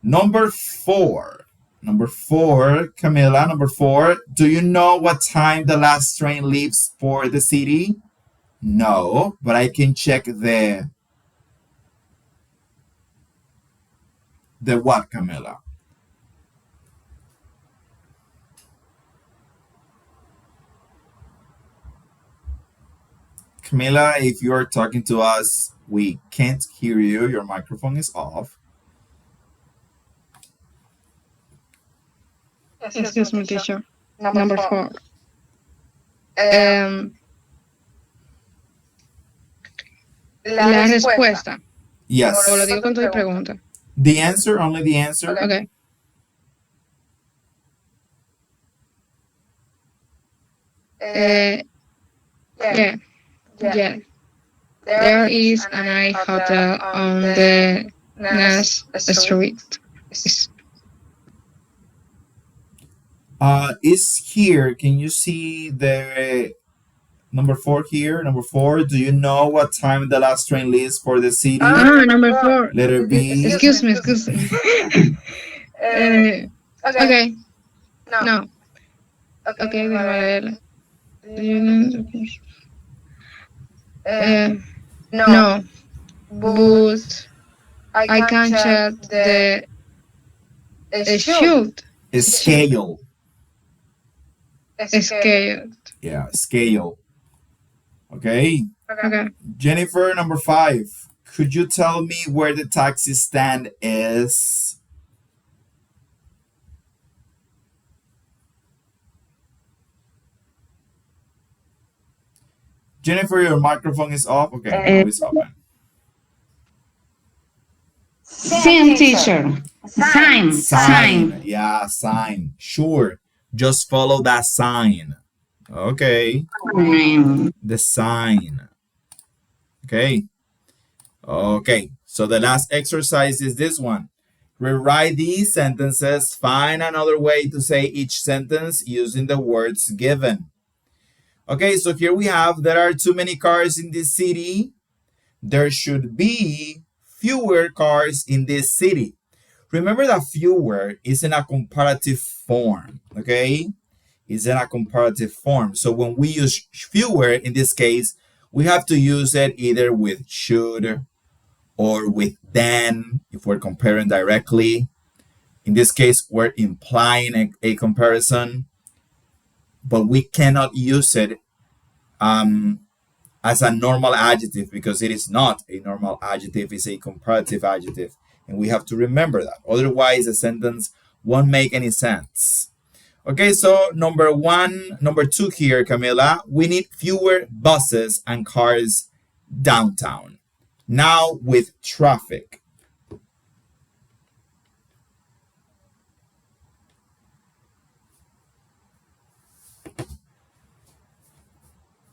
Number 4. Number 4, Camila, number 4. Do you know what time the last train leaves for the city? No, but I can check the what, Camila? Camila, if you are talking to us, we can't hear you. Your microphone is off. Excuse me, teacher. Number 4. La respuesta. Yes. O lo digo con tu pregunta. The answer, only the answer. Okay. Yeah. Yeah. There is a nice hotel on the next street. Is here. Can you see the number 4 here? Number 4. Do you know what time the last train leaves for the city? Number 4. Letter B. Excuse me. Okay. No. Okay, Manuela. Do you know? No. But I can check the shoot Scale. scale. Yeah, scale. Okay. Okay. Jennifer, number 5. Could you tell me where the taxi stand is? Jennifer, your microphone is off. Okay, now it's open. Same teacher. Sign. Sign. Yeah, sign. Sure. Just follow that sign. Okay. The sign. Okay. Okay. So the last exercise is this one. Rewrite these sentences. Find another way to say each sentence using the words given. Okay, so here we have, there are too many cars in this city. There should be fewer cars in this city. Remember that fewer is in a comparative form, okay? is in a comparative form. So when we use fewer, in this case, we have to use it either with should or with than if we're comparing directly. In this case, we're implying a comparison, but we cannot use it as a normal adjective because it is not a normal adjective, it's a comparative adjective. And we have to remember that. Otherwise, the sentence won't make any sense. Okay, so number two here, Camila, we need fewer buses and cars downtown. Now with traffic.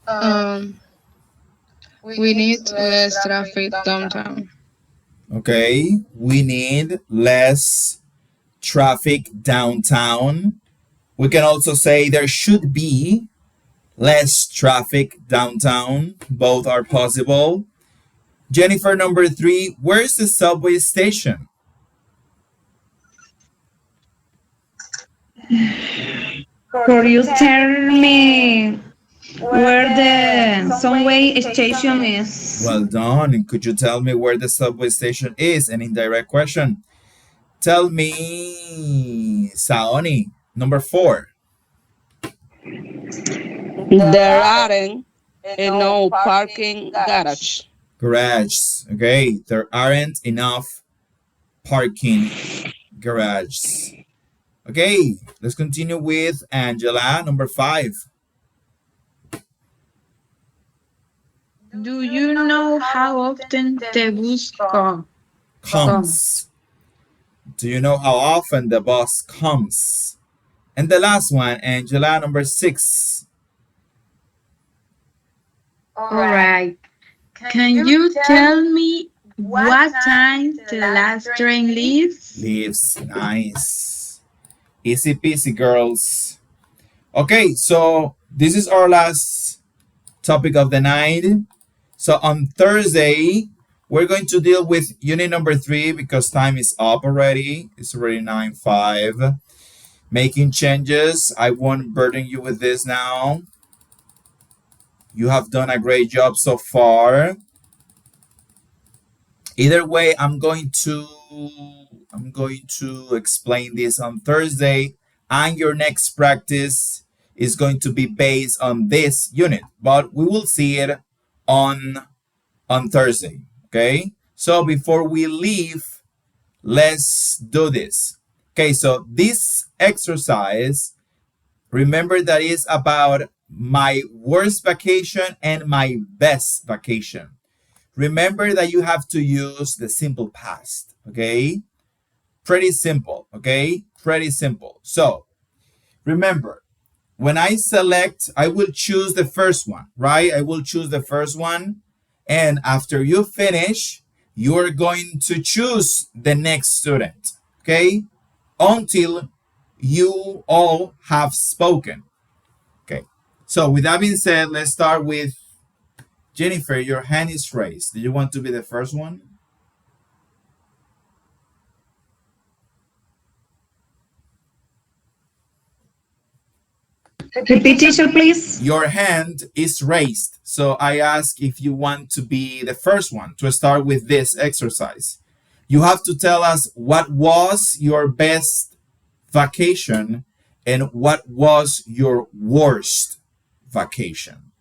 Um, we need less traffic downtown. Okay, we need less traffic downtown. We can also say there should be less traffic downtown. Both are possible. Jennifer, number three, where's the subway station? Could you tell me where the subway station is? Well done. And could you tell me where the subway station is? An indirect question. Tell me, Saoni, number four. There aren't no parking garage. Garage. Okay, there aren't enough parking garages. Okay, let's continue with Angela, number five. Do you know how often the bus Comes. Do you know how often the bus comes? And the last one, Angela, number six. All right. Can you tell me what time the last train leaves? Leaves. Nice. Easy peasy, girls. Okay, so this is our last topic of the night. So on Thursday, we're going to deal with unit number 3 because time is up already. It's already 9:05. Making changes. I won't burden you with this now. You have done a great job so far. Either way, I'm going to explain this on Thursday, and your next practice is going to be based on this unit, but we will see it on Thursday. Okay, so before we leave, let's do this. Okay, so this exercise, remember that is about my worst vacation and my best vacation. Remember that you have to use the simple past, okay? Pretty simple, okay? Pretty simple. So, remember, when I select, I will choose the first one, right? I will choose the first one. And after you finish, you're going to choose the next student, okay? Until you all have spoken. Okay. So with that being said, let's start with Jennifer. Your hand is raised. Do you want to be the first one? Repeat, teacher, please. Your hand is raised. So I ask if you want to be the first one to start with this exercise. You have to tell us what was your best vacation and what was your worst vacation.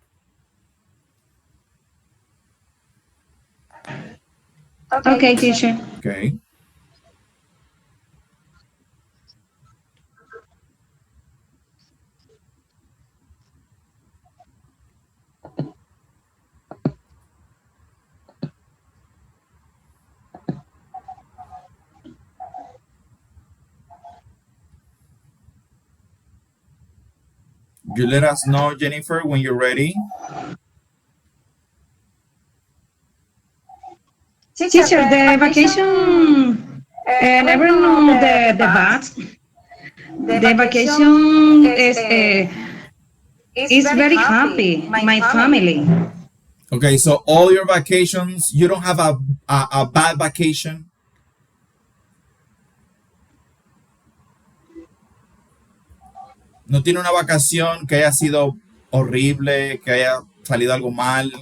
Okay, teacher. Okay. You let us know, Jennifer, when you're ready. Teacher, the vacation, never know the bad. The vacation is very happy. My family. Okay, so all your vacations, you don't have a bad vacation? ¿No tiene una vacación que haya sido horrible, que haya salido algo mal?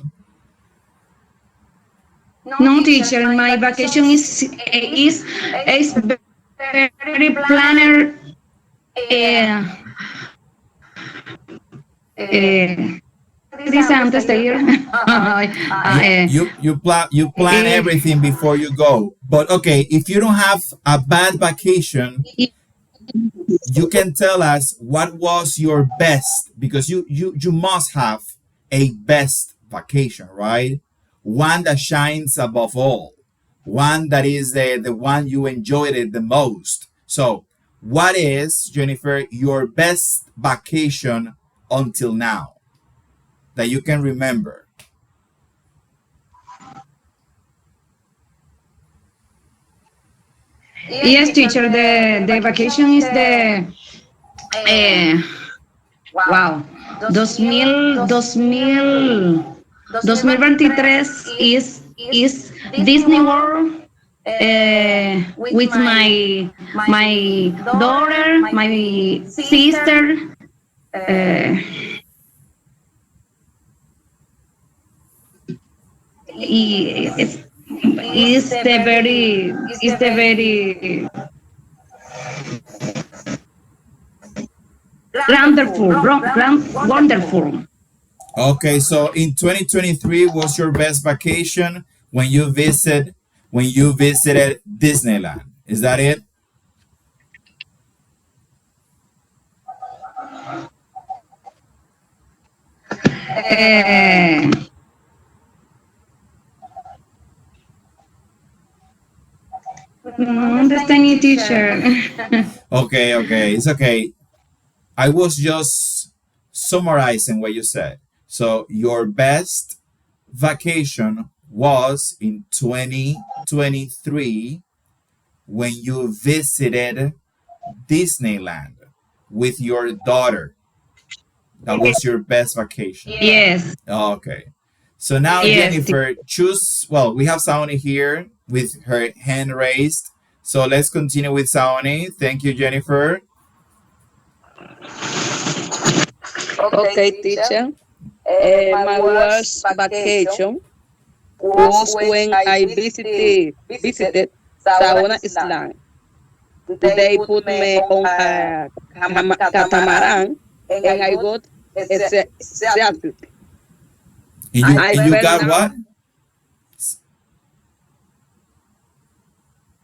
No, teacher, my vacation is very planner. Eh, eh, ¿Qué dice antes de ir? You plan everything before you go. But okay, if you don't have a bad vacation, you can tell us what was your best, because you must have a best vacation, right? One that shines above all, one that is the one you enjoyed it the most. So what is, Jennifer, your best vacation until now that you can remember? Yes, teacher, the vacation is the uh, wow, 2023 is Disney World with my daughter, my sister. Uh, it's is the very wonderful. Okay, so in 2023 was your best vacation when you visited Disneyland. Is that it? Uh, no understand you, teacher. Okay, it's okay. I was just summarizing what you said. So your best vacation was in 2023 when you visited Disneyland with your daughter. That was your best vacation. Yes, Okay. So now, yes. Jennifer, choose. Well, we have Saoni here with her hand raised. So let's continue with Saoni. Thank you, Jennifer. Okay, teacher. My worst vacation was when I visited Saona Island. They put me on a catamaran and I got excited. And you I and you fell got now. what?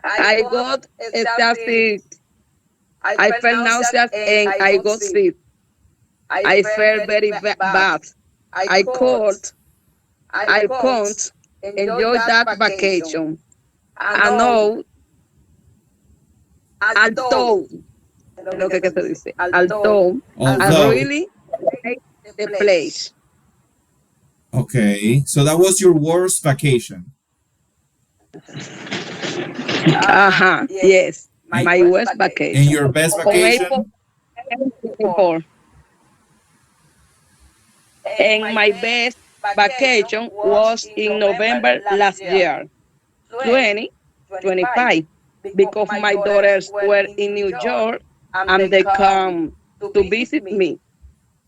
I got excited. I felt nauseous and I got sick. I felt very bad. I called. I can't enjoy that vacation. I know, although, lo que se dice, although I Although, really like the place. okay, so that was your worst vacation. Uh-huh, yes, my West And vacation. your best On April vacation? 24. And my best vacation was in November last year, 2025, because my daughters were in New York and they come to visit me.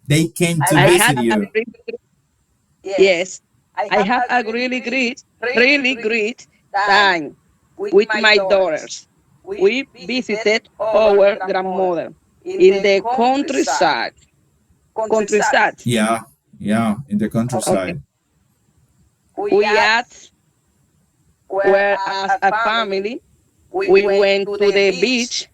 They came to I visit had a you. really, yes, I have a really great time with my daughters. We visited our grandmother in the countryside. Countryside. Yeah, yeah, in the Okay. countryside. We at were as a family. We went to the beach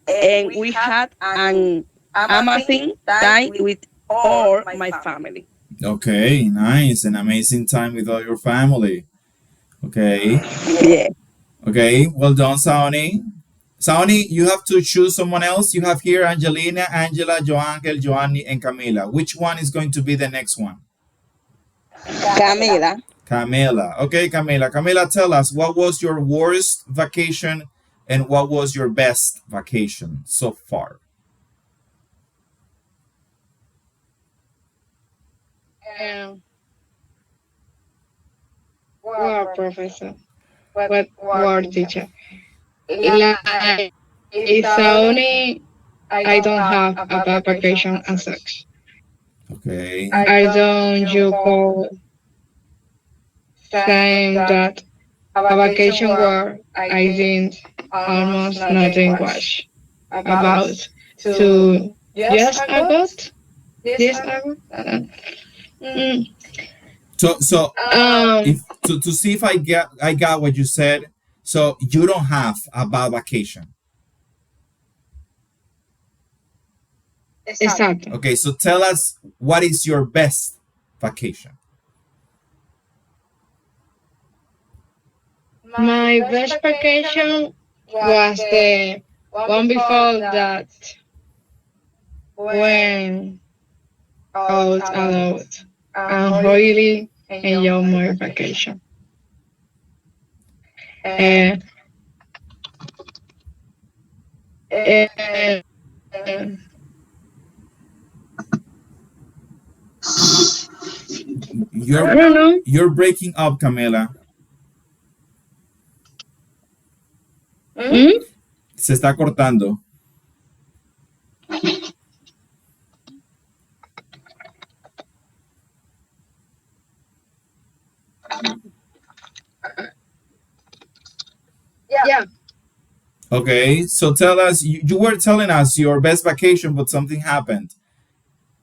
and we had an amazing time with all my family. Okay, nice. An amazing time with all your family. Okay, Yeah. okay, well done, Saoni. Saoni, you have to choose someone else. You have here Angelina, Angela, Joangel, Joanny, and Camila. Which one is going to be the next one? Camila. Camila. Okay, Camila. Camila, tell us, what was your worst vacation and what was your best vacation so far? Um, wow, professor. What word teacher? Like, it's only. I don't have a bad vacation as such. Okay. I don't you call saying that a vacation where I did almost nothing was about to yes about this August. Mm. So if to see if I got what you said. So you don't have a bad vacation. Exactly. Okay, so tell us what is your best vacation? My best vacation was the one before that when I was adult and really enjoy my vacation. And, and I You're don't know. you're breaking up, Camila. Mm? Se está cortando. Yeah. Okay, so tell us. You were telling us your best vacation, but something happened.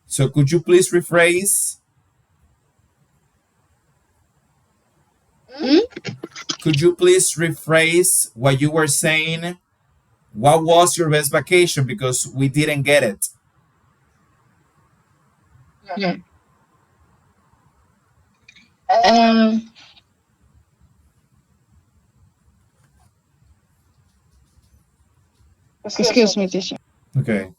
So could you please rephrase? Mm? Could you please rephrase what you were saying? What was your best vacation? Because we didn't get it. Yeah. Um, excuse me, teacher. Okay.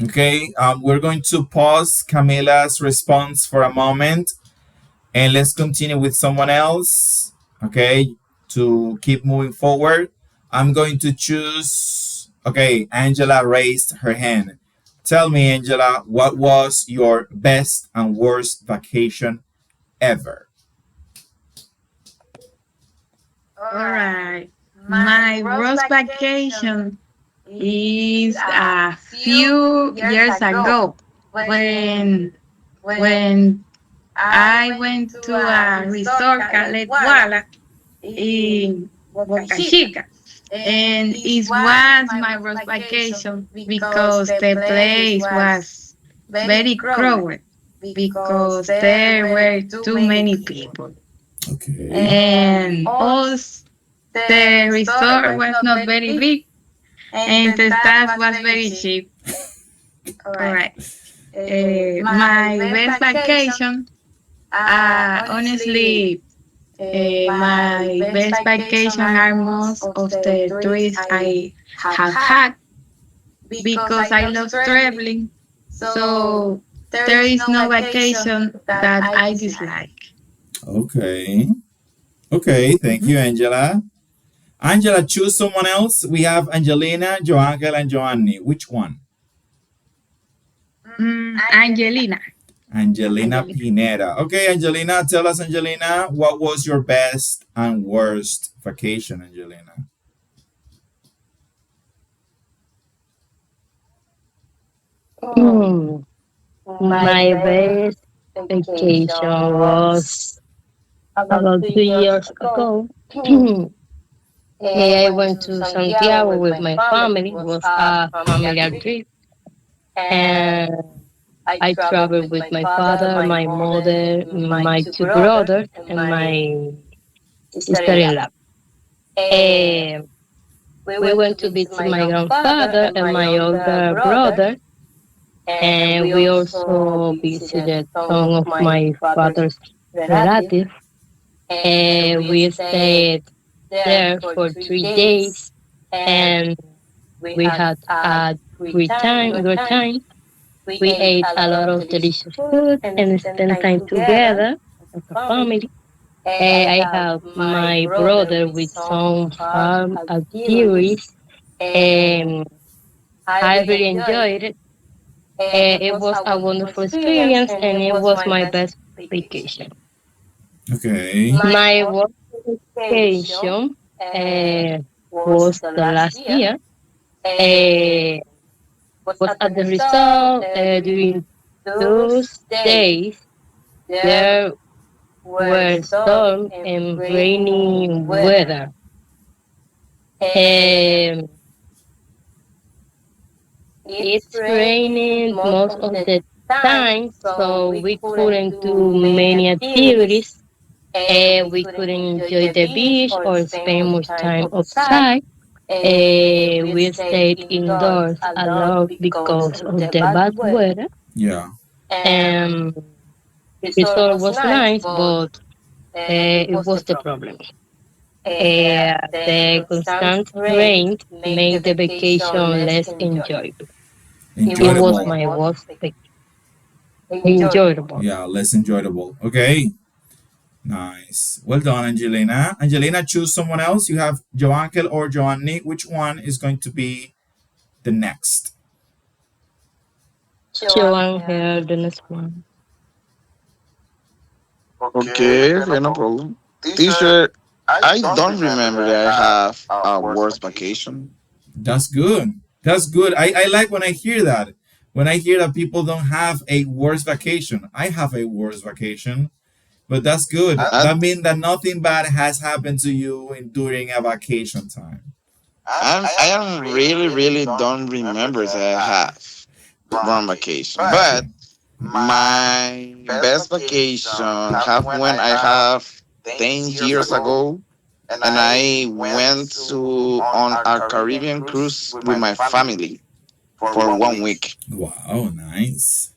Okay. We're going to pause Camila's response for a moment, and let's continue with someone else. Okay. To keep moving forward, I'm going to choose. Okay, Angela raised her hand. Tell me, Angela, what was your best and worst vacation ever? All right. My Rose vacation is a few years ago when when I went to a resort called Wala in Boca Chica. And it was my Rose vacation because the place was very crowded because there were too many people. Okay. And also the resort was not very big and the staff was very cheap. All right. My best vacation, honestly, my best vacation are most of the trips I have had because I love traveling. So there is no vacation that I dislike. Okay. Okay. Thank you, Angela. Angela, choose someone else. We have Angelina, Joangel, and Joanny. Which one? Angelina. Angelina Angelina. Pineda. Okay, Angelina, tell us, Angelina, what was your best and worst vacation, Angelina? Hmm. My best vacation was about 2 years ago. I went to Santiago with my family. It was a familiar trip, and I traveled with my father, my mother, my two brothers, and my sister-in-law. Um, we went to visit my grandfather and my older brother, and we also visited some of my father's relatives. And we stayed there for 3 days, and we had a great time. We ate a lot of delicious food and spent time together as a family. I have my brother with some farm activities, and I really enjoyed it. It was a wonderful experience, and it was my best vacation. Okay. My work vacation. was the last year. Uh, but at the result, during those days, there were storm and rainy weather. Um, it's raining most of the time, so we couldn't do many activities. We couldn't enjoy the beach or spend much time outside. We stayed indoors a lot because of the bad weather. Yeah. Um, resort was nice, but it was the problem. The constant rain made the vacation less enjoyable. It was Enjoyable. my worst enjoyable. Yeah, less enjoyable. Okay. Nice. Well done, Angelina. Angelina, choose someone else. You have Joankel or Joanny. Which one is going to be the next? Joan here, the next one. Okay, okay, no problem. Teacher, I don't remember that I have a worst vacation. That's good. That's good. I like when I hear that. When I hear that people don't have a worse vacation. I have a worse vacation, but that's good. I, That means that nothing bad has happened to you during a vacation time. I am really, really don't remember that I have wrong vacation. But my best vacation have when I have 10 years ago, and I went to on a Caribbean cruise with my family for 1 week. Wow, nice.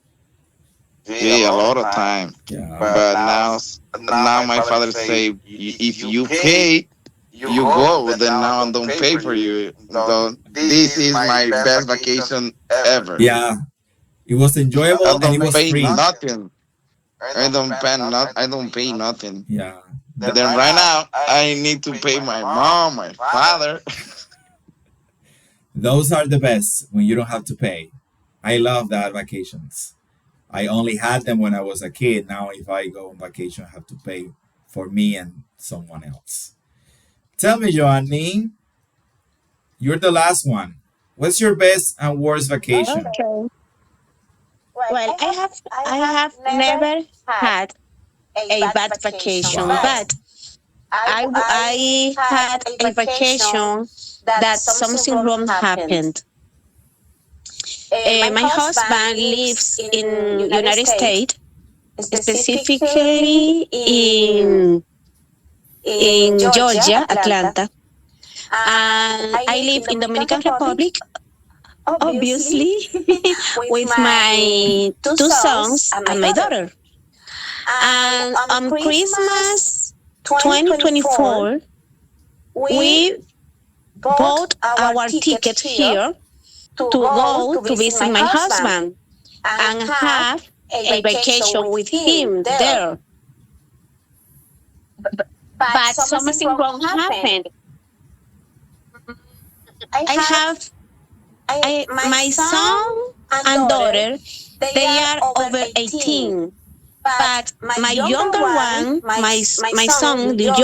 See, a lot of time. Yeah. But now my father say, if you pay, you go. Then now I don't pay for you. Don't. This is my best vacation ever. Yeah. It was I enjoyable and it don't was pay free. nothing. I don't pay nothing. Yeah. Then right now I need to pay my mom, my father. Those are the best when you don't have to pay. I love that vacations. I only had them when I was a kid. Now, if I go on vacation, I have to pay for me and someone else. Tell me, Joanny, you're the last one. What's your best and worst vacation? Okay. Well, I have never had a bad vacation, Wow. but I had a vacation that something wrong happened. My husband lives in United States, specifically in Georgia, Atlanta, and I live in Dominican Republic, obviously, with my two sons and my daughter. And on Christmas 2024, we bought our ticket here to go to visit my husband and have a vacation with him there. But something wrong happened. I have my son and daughter, they are over 18. But my younger one, my son, the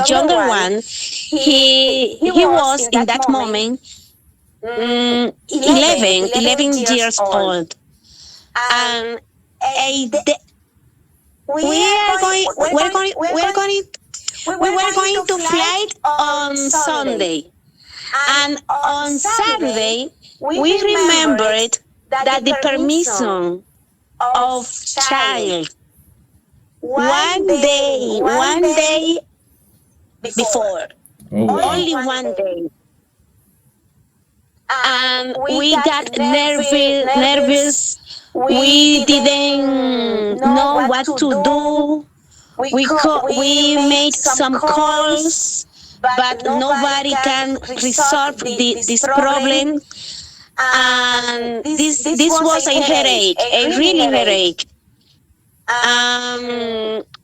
younger one, he was in that moment 11 years old, and we were going to fly on Sunday, and on Saturday we remembered that the permission of child one day before, Oh, wow. only one day, and we got nervous. We didn't know what to do. We made some calls, but nobody can resolve this problem. And this was a headache, a really headache.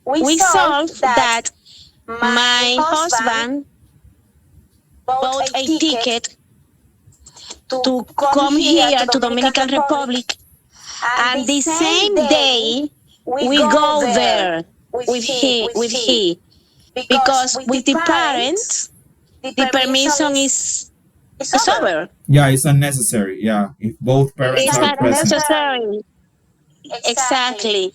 We solved that my husband bought a ticket to come here to Dominican Republic, and the same day we go there with he because with the parents the permission is over. Yeah, it's unnecessary. Yeah, if both parents It's are not present. necessary. Exactly.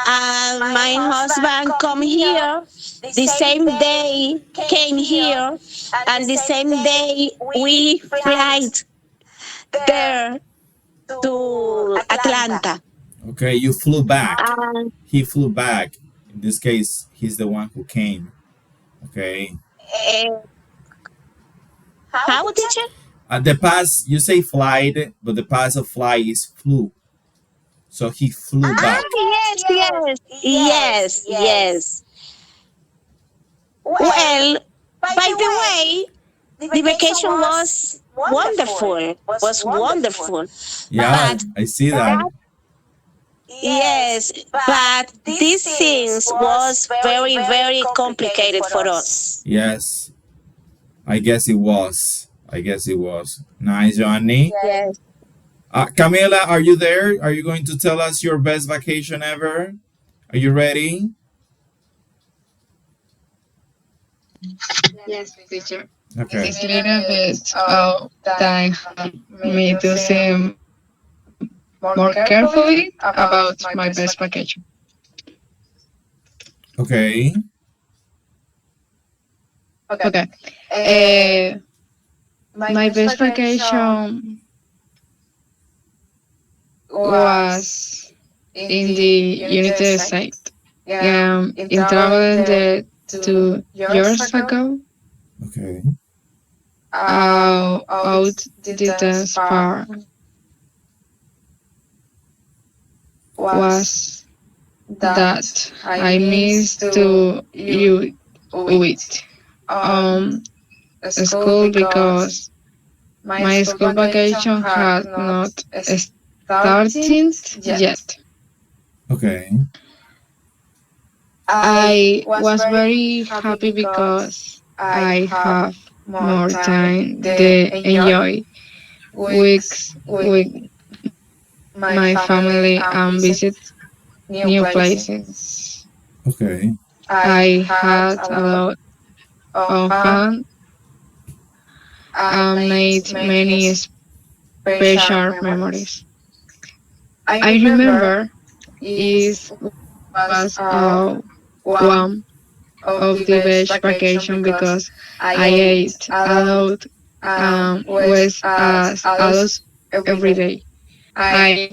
And my husband come here the same day, came here, and the same day we flight there to Atlanta. Okay, you flew back. And He flew back. In this case, he's the one who came. Okay. uh, how, teacher? The past, you say flight, but the past of fly is flew. So he flew Ah, back. yes. Well, by the way, the vacation was wonderful. Yeah, But I see that. yes, but these things was very complicated for us. Yes, I guess it was. I guess it was. Nice, Johnny. Yes. Camila, are you there? Are you going to tell us your best vacation ever? Are you ready? Yes, teacher. Okay. It's a little bit that helped me to think more carefully about my best vacation. Okay. Okay. My best vacation was in the United States. In traveling there 2 years ago, Okay. out the dance part was that I missed to you with school because my school vacation had not started yet. Okay. I was very happy because I have more time to enjoy weeks with my family and visit new places. Okay. I had a lot of fun and made many special memories. I remember it was one of the best vacation because I ate a lot and was as a lot every day. I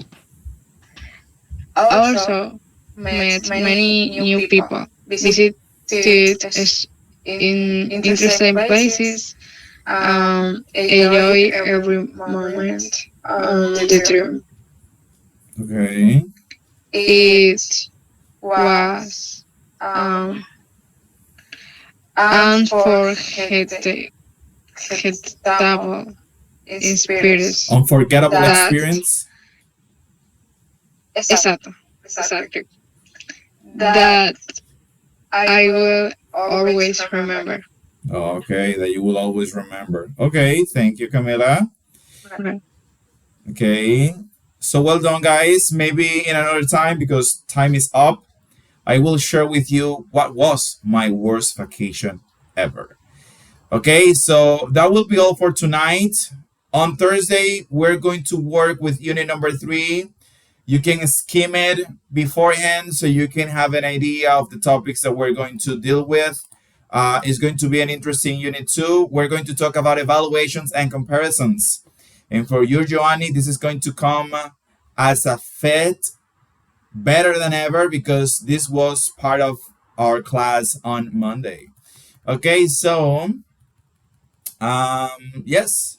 also met many new people, visited in interesting places, enjoy every moment on the trip. Okay. It was um, unforgettable experience Unforgettable that experience. exactly, exactly that I will always remember. Okay, that you will always remember. Okay, thank you, Camila. Okay. Okay. So well done, guys. Maybe in another time, because time is up, I will share with you what was my worst vacation ever. Okay, so that will be all for tonight. On Thursday, we're going to work with unit number 3. You can skim it beforehand so you can have an idea of the topics that we're going to deal with. It's going to be an interesting unit 2. We're going to talk about evaluations and comparisons. And for you, Joanny, this is going to come as a fit better than ever because this was part of our class on Monday. Okay, so yes.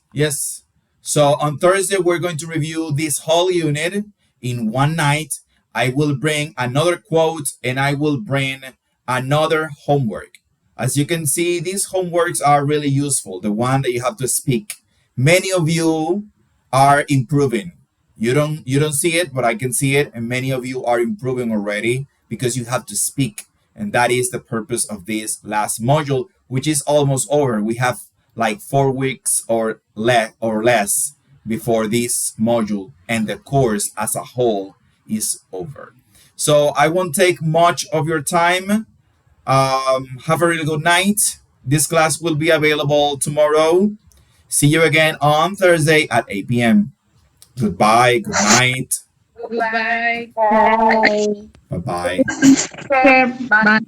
So on Thursday, we're going to review this whole unit in one night. I will bring another quote and I will bring another homework. As you can see, these homeworks are really useful. The one that you have to speak. Many of you are improving. You don't see it, but I can see it, and many of you are improving already because you have to speak. And that is the purpose of this last module, which is almost over. We have like 4 weeks or less before this module and the course as a whole is over. So I won't take much of your time. Have a really good night. This class will be available tomorrow. See you again on Thursday at 8 p.m. Goodbye, good night, Goodbye. Bye. bye bye. Bye.